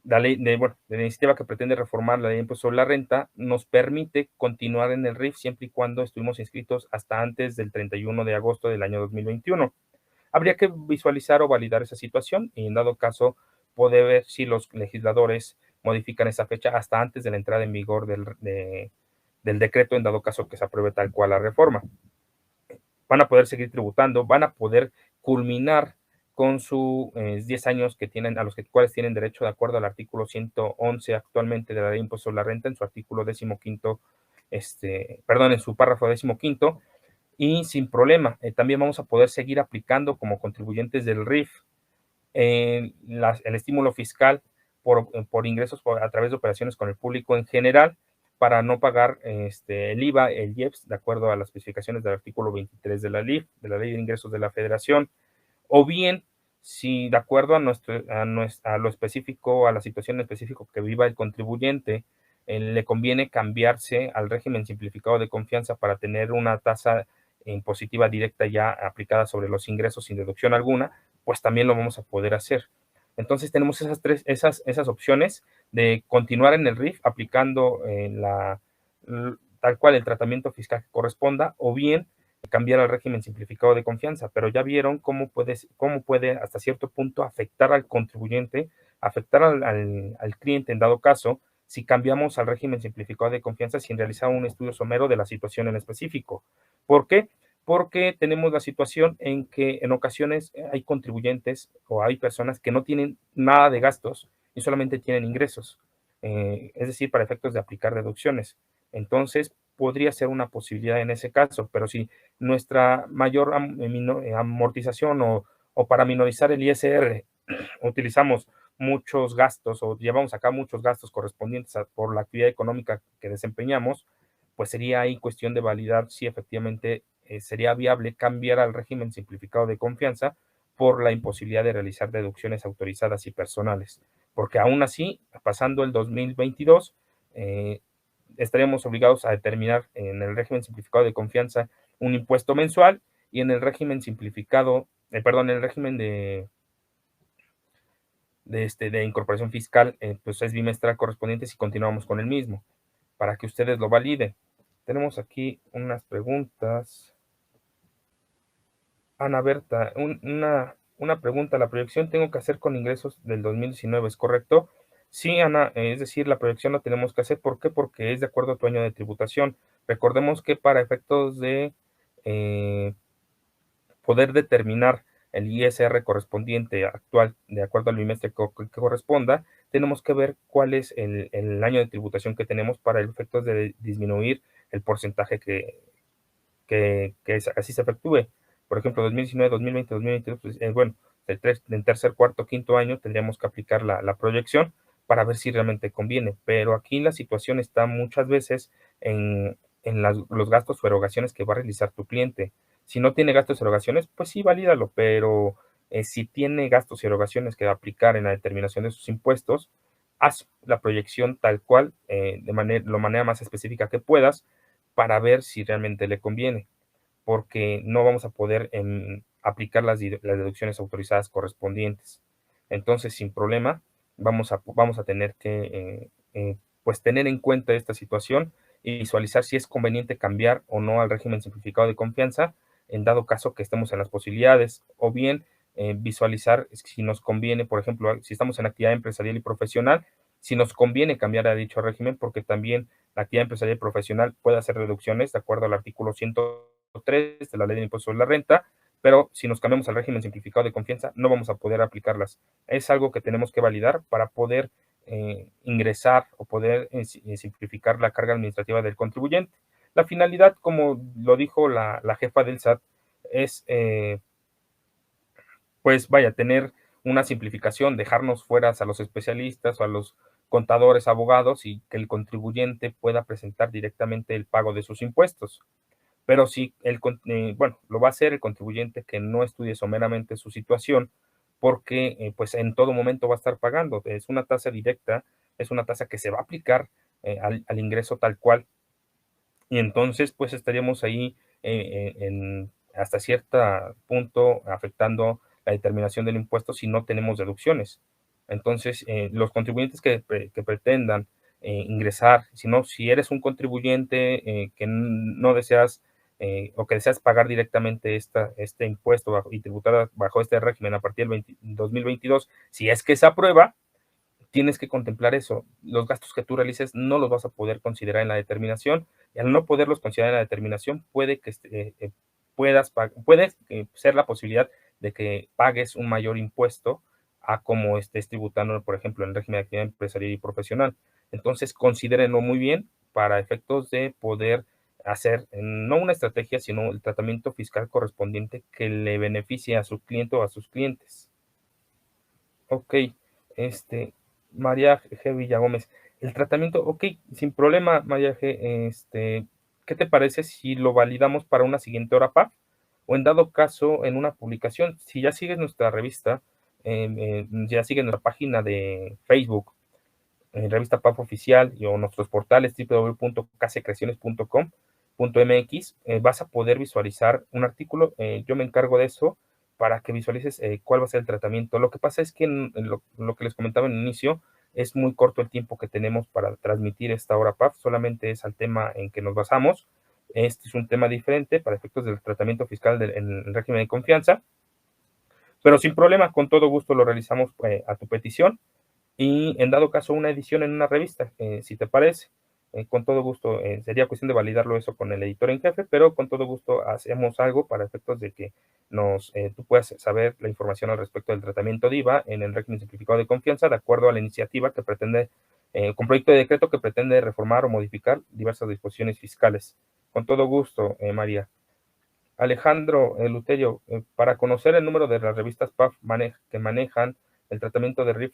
A: la ley, de la iniciativa que pretende reformar la ley de impuesto sobre la renta, nos permite continuar en el RIF siempre y cuando estuvimos inscritos hasta antes del 31 de agosto del año 2021. Habría que visualizar o validar esa situación y en dado caso poder ver si los legisladores modifican esa fecha hasta antes de la entrada en vigor del decreto, en dado caso que se apruebe tal cual la reforma. Van a poder seguir tributando, van a poder culminar con sus 10 años que tienen, a los cuales tienen derecho de acuerdo al artículo 111 actualmente de la ley de impuesto sobre la renta, en su artículo 15, en su párrafo 15, y sin problema. También vamos a poder seguir aplicando como contribuyentes del RIF el estímulo fiscal por ingresos a través de operaciones con el público en general, para no pagar el IVA, el IEPS, de acuerdo a las especificaciones del artículo 23 de la LIF, de la Ley de Ingresos de la Federación, o bien si de acuerdo a lo específico, a la situación específica que viva el contribuyente, le conviene cambiarse al régimen simplificado de confianza para tener una tasa impositiva directa ya aplicada sobre los ingresos sin deducción alguna, pues también lo vamos a poder hacer. Entonces tenemos esas opciones de continuar en el RIF aplicando tal cual el tratamiento fiscal que corresponda, o bien cambiar al régimen simplificado de confianza, pero ya vieron cómo puede hasta cierto punto afectar al contribuyente, afectar al cliente en dado caso, si cambiamos al régimen simplificado de confianza sin realizar un estudio somero de la situación en específico. ¿Por qué? Porque tenemos la situación en que en ocasiones hay contribuyentes o hay personas que no tienen nada de gastos y solamente tienen ingresos, es decir, para efectos de aplicar deducciones. Entonces, podría ser una posibilidad en ese caso, pero si nuestra mayor amortización o para minorizar el ISR utilizamos muchos gastos o llevamos acá muchos gastos correspondientes por la actividad económica que desempeñamos, pues sería ahí cuestión de validar si efectivamente sería viable cambiar al régimen simplificado de confianza por la imposibilidad de realizar deducciones autorizadas y personales. Porque aún así, pasando el 2022, estaríamos obligados a determinar en el régimen simplificado de confianza un impuesto mensual y en el régimen simplificado, en el régimen de incorporación fiscal, pues es bimestral correspondiente si continuamos con el mismo, para que ustedes lo validen. Tenemos aquí unas preguntas. Ana Berta, una pregunta, ¿la proyección tengo que hacer con ingresos del 2019, es correcto? Sí, Ana, es decir, la proyección la tenemos que hacer, ¿por qué? Porque es de acuerdo a tu año de tributación. Recordemos que para efectos de eh, poder determinar el ISR correspondiente actual, de acuerdo al bimestre que corresponda, tenemos que ver cuál es el año de tributación que tenemos para el efecto de disminuir el porcentaje que así se efectúe. Por ejemplo, 2019, 2020, 2022, pues, bueno, del tercer, cuarto, quinto año tendríamos que aplicar la proyección para ver si realmente conviene. Pero aquí la situación está muchas veces en los gastos o erogaciones que va a realizar tu cliente. Si no tiene gastos y erogaciones, pues sí, valídalo, pero si tiene gastos y erogaciones que aplicar en la determinación de sus impuestos, haz la proyección tal cual, lo manera más específica que puedas, para ver si realmente le conviene, porque no vamos a poder aplicar las deducciones autorizadas correspondientes. Entonces, sin problema, vamos a tener que pues tener en cuenta esta situación y visualizar si es conveniente cambiar o no al régimen simplificado de confianza, en dado caso que estemos en las posibilidades, o bien visualizar si nos conviene, por ejemplo, si estamos en actividad empresarial y profesional, si nos conviene cambiar a dicho régimen, porque también la actividad empresarial y profesional puede hacer reducciones de acuerdo al artículo 103 de la Ley de Impuestos sobre la Renta, pero si nos cambiamos al régimen simplificado de confianza, no vamos a poder aplicarlas. Es algo que tenemos que validar para poder ingresar o poder simplificar la carga administrativa del contribuyente. La finalidad, como lo dijo la jefa del SAT, es, pues vaya, tener una simplificación, dejarnos fuera a los especialistas o a los contadores, abogados, y que el contribuyente pueda presentar directamente el pago de sus impuestos. Pero sí, bueno, lo va a hacer el contribuyente que no estudie someramente su situación, porque pues en todo momento va a estar pagando. Es una tasa directa, es una tasa que se va a aplicar al ingreso tal cual, y entonces pues estaríamos ahí hasta cierto punto afectando la determinación del impuesto si no tenemos deducciones. Entonces, los contribuyentes que pretendan ingresar, si eres un contribuyente que no deseas o que deseas pagar directamente este impuesto y tributar bajo este régimen a partir del 2022, si es que se aprueba, tienes que contemplar eso. Los gastos que tú realices no los vas a poder considerar en la determinación, y al no poderlos considerar en la determinación, puede que puede ser la posibilidad de que pagues un mayor impuesto a como estés tributando, por ejemplo, en el régimen de actividad empresarial y profesional. Entonces, considérenlo muy bien para efectos de poder hacer no una estrategia, sino el tratamiento fiscal correspondiente que le beneficie a su cliente o a sus clientes. Ok, este, María G. Villagómez. El tratamiento, ok, sin problema, María G. ¿Qué te parece si lo validamos para una siguiente hora, PAF? O en dado caso, en una publicación, si ya sigues nuestra revista, ya sigues nuestra página de Facebook, Revista PAF Oficial, o nuestros portales www.casecreaciones.com.mx, vas a poder visualizar un artículo. Yo me encargo de eso para que visualices cuál va a ser el tratamiento. Lo que pasa es que lo que les comentaba en el inicio, es muy corto el tiempo que tenemos para transmitir esta hora PAF, solamente es al tema en que nos basamos. Este es un tema diferente para efectos del tratamiento fiscal en el régimen de confianza, pero sin problema, con todo gusto lo realizamos a tu petición, y en dado caso una edición en una revista, si te parece, con todo gusto. Sería cuestión de validarlo eso con el editor en jefe, pero con todo gusto hacemos algo para efectos de que tú puedas saber la información al respecto del tratamiento DIVA en el régimen simplificado de confianza, de acuerdo a la iniciativa que pretende, con proyecto de decreto que pretende reformar o modificar diversas disposiciones fiscales. Con todo gusto, María. Alejandro Luterio, para conocer el número de las revistas PAF que manejan el tratamiento de RIF,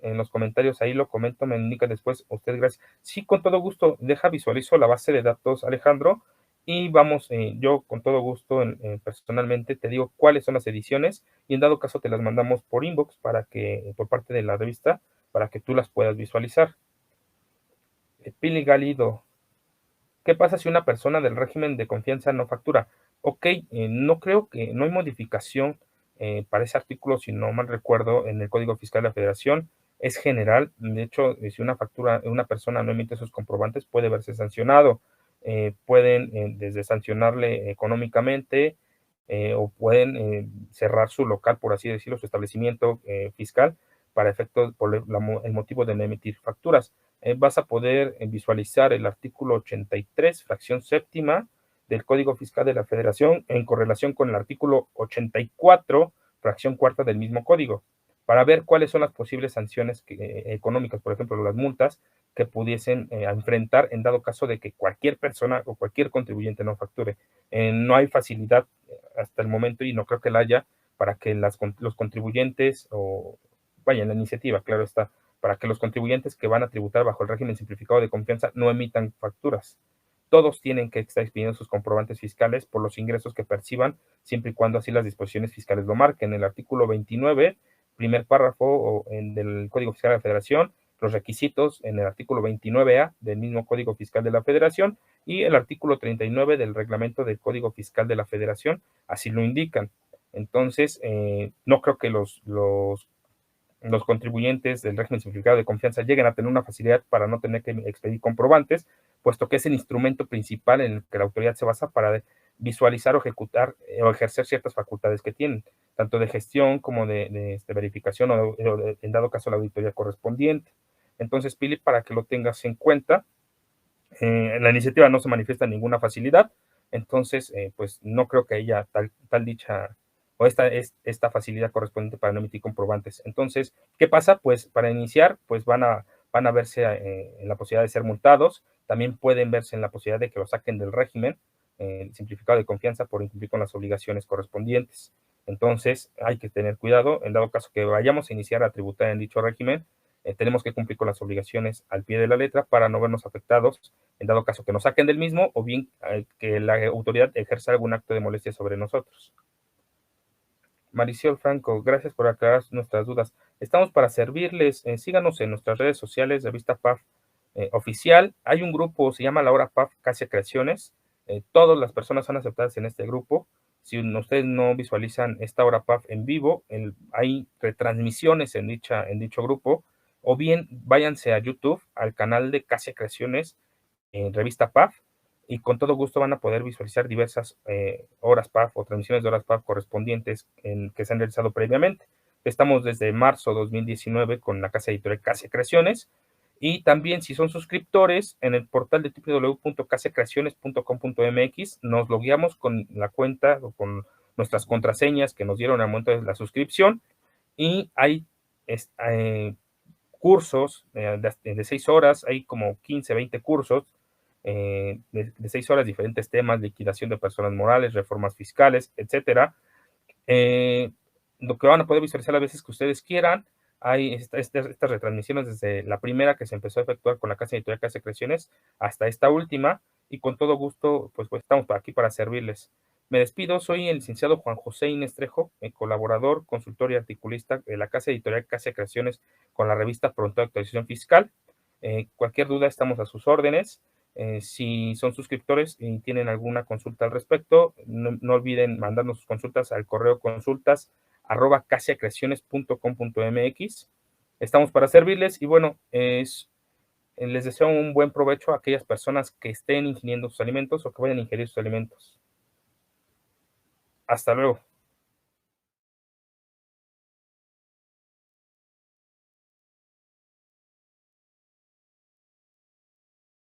A: en los comentarios ahí lo comento, me indica después usted, gracias. Sí, con todo gusto, visualizo la base de datos, Alejandro, y vamos, yo con todo gusto, personalmente te digo cuáles son las ediciones, y en dado caso te las mandamos por inbox por parte de la revista, para que tú las puedas visualizar. Pili Galido, ¿qué pasa si una persona del régimen de confianza no factura? Ok, no creo que, no hay modificación para ese artículo, si no mal recuerdo, en el Código Fiscal de la Federación. Es general. De hecho, si una persona no emite sus comprobantes, puede verse sancionado. Pueden desde sancionarle económicamente, o pueden cerrar su local, por así decirlo, su establecimiento fiscal, para efectos, por el motivo de no emitir facturas. Vas a poder visualizar el artículo 83, fracción séptima del Código Fiscal de la Federación, en correlación con el artículo 84, fracción cuarta del mismo código, para ver cuáles son las posibles sanciones económicas, por ejemplo, las multas que pudiesen enfrentar en dado caso de que cualquier persona o cualquier contribuyente no facture. No hay facilidad hasta el momento, y no creo que la haya, para que los contribuyentes, o vaya, en la iniciativa, claro está, para que los contribuyentes que van a tributar bajo el régimen simplificado de confianza no emitan facturas. Todos tienen que estar expidiendo sus comprobantes fiscales por los ingresos que perciban, siempre y cuando así las disposiciones fiscales lo marquen. El artículo 29, primer párrafo del Código Fiscal de la Federación, los requisitos en el artículo 29A del mismo Código Fiscal de la Federación, y el artículo 39 del reglamento del Código Fiscal de la Federación así lo indican. Entonces, no creo que los contribuyentes del régimen simplificado de confianza lleguen a tener una facilidad para no tener que expedir comprobantes, puesto que es el instrumento principal en el que la autoridad se basa para visualizar o ejecutar o ejercer ciertas facultades que tienen, tanto de gestión como de verificación, o en dado caso la auditoría correspondiente. Entonces, Pili, para que lo tengas en cuenta, en la iniciativa no se manifiesta ninguna facilidad, entonces, pues no creo que haya tal dicha o esta facilidad correspondiente para no emitir comprobantes. Entonces, ¿qué pasa? Pues para iniciar, pues van a verse en la posibilidad de ser multados. También pueden verse en la posibilidad de que lo saquen del régimen simplificado de confianza por incumplir con las obligaciones correspondientes. Entonces, hay que tener cuidado. En dado caso que vayamos a iniciar a tributar en dicho régimen, tenemos que cumplir con las obligaciones al pie de la letra para no vernos afectados en dado caso que nos saquen del mismo, o bien que la autoridad ejerza algún acto de molestia sobre nosotros. Marisol Franco, gracias por aclarar nuestras dudas. Estamos para servirles. Síganos en nuestras redes sociales, Revista PAF Oficial. Hay un grupo, se llama La Hora PAF Case Creaciones. Todas las personas son aceptadas en este grupo. Si ustedes no visualizan esta Hora PAF en vivo, hay retransmisiones en dicho grupo, o bien váyanse a YouTube, al canal de Case Creaciones, Revista PAF, y con todo gusto van a poder visualizar diversas horas PAF o transmisiones de horas PAF correspondientes que se han realizado previamente. Estamos desde marzo 2019 con la casa editorial Case Creaciones, y también si son suscriptores en el portal de www.casecreaciones.com.mx, nos logueamos con la cuenta o con nuestras contraseñas que nos dieron al momento de la suscripción, y hay cursos de 6 horas, hay como 15, 20 cursos de 6 horas, diferentes temas: liquidación de personas morales, reformas fiscales, etcétera. Lo que van a poder visualizar las veces que ustedes quieran. hay estas retransmisiones desde la primera que se empezó a efectuar con la casa editorial Casa Creaciones hasta esta última, y con todo gusto, pues estamos por aquí para servirles. Me despido, soy el licenciado Juan José Inés Trejo, colaborador, consultor y articulista de la casa editorial Casa Creaciones con la revista Pronto de Actualización Fiscal. Cualquier duda, estamos a sus órdenes. Si son suscriptores y tienen alguna consulta al respecto, no olviden mandarnos sus consultas al correo consultas@casiacreaciones.com.mx. Estamos para servirles y bueno, les deseo un buen provecho a aquellas personas que estén ingiriendo sus alimentos o que vayan a ingerir sus alimentos. Hasta luego.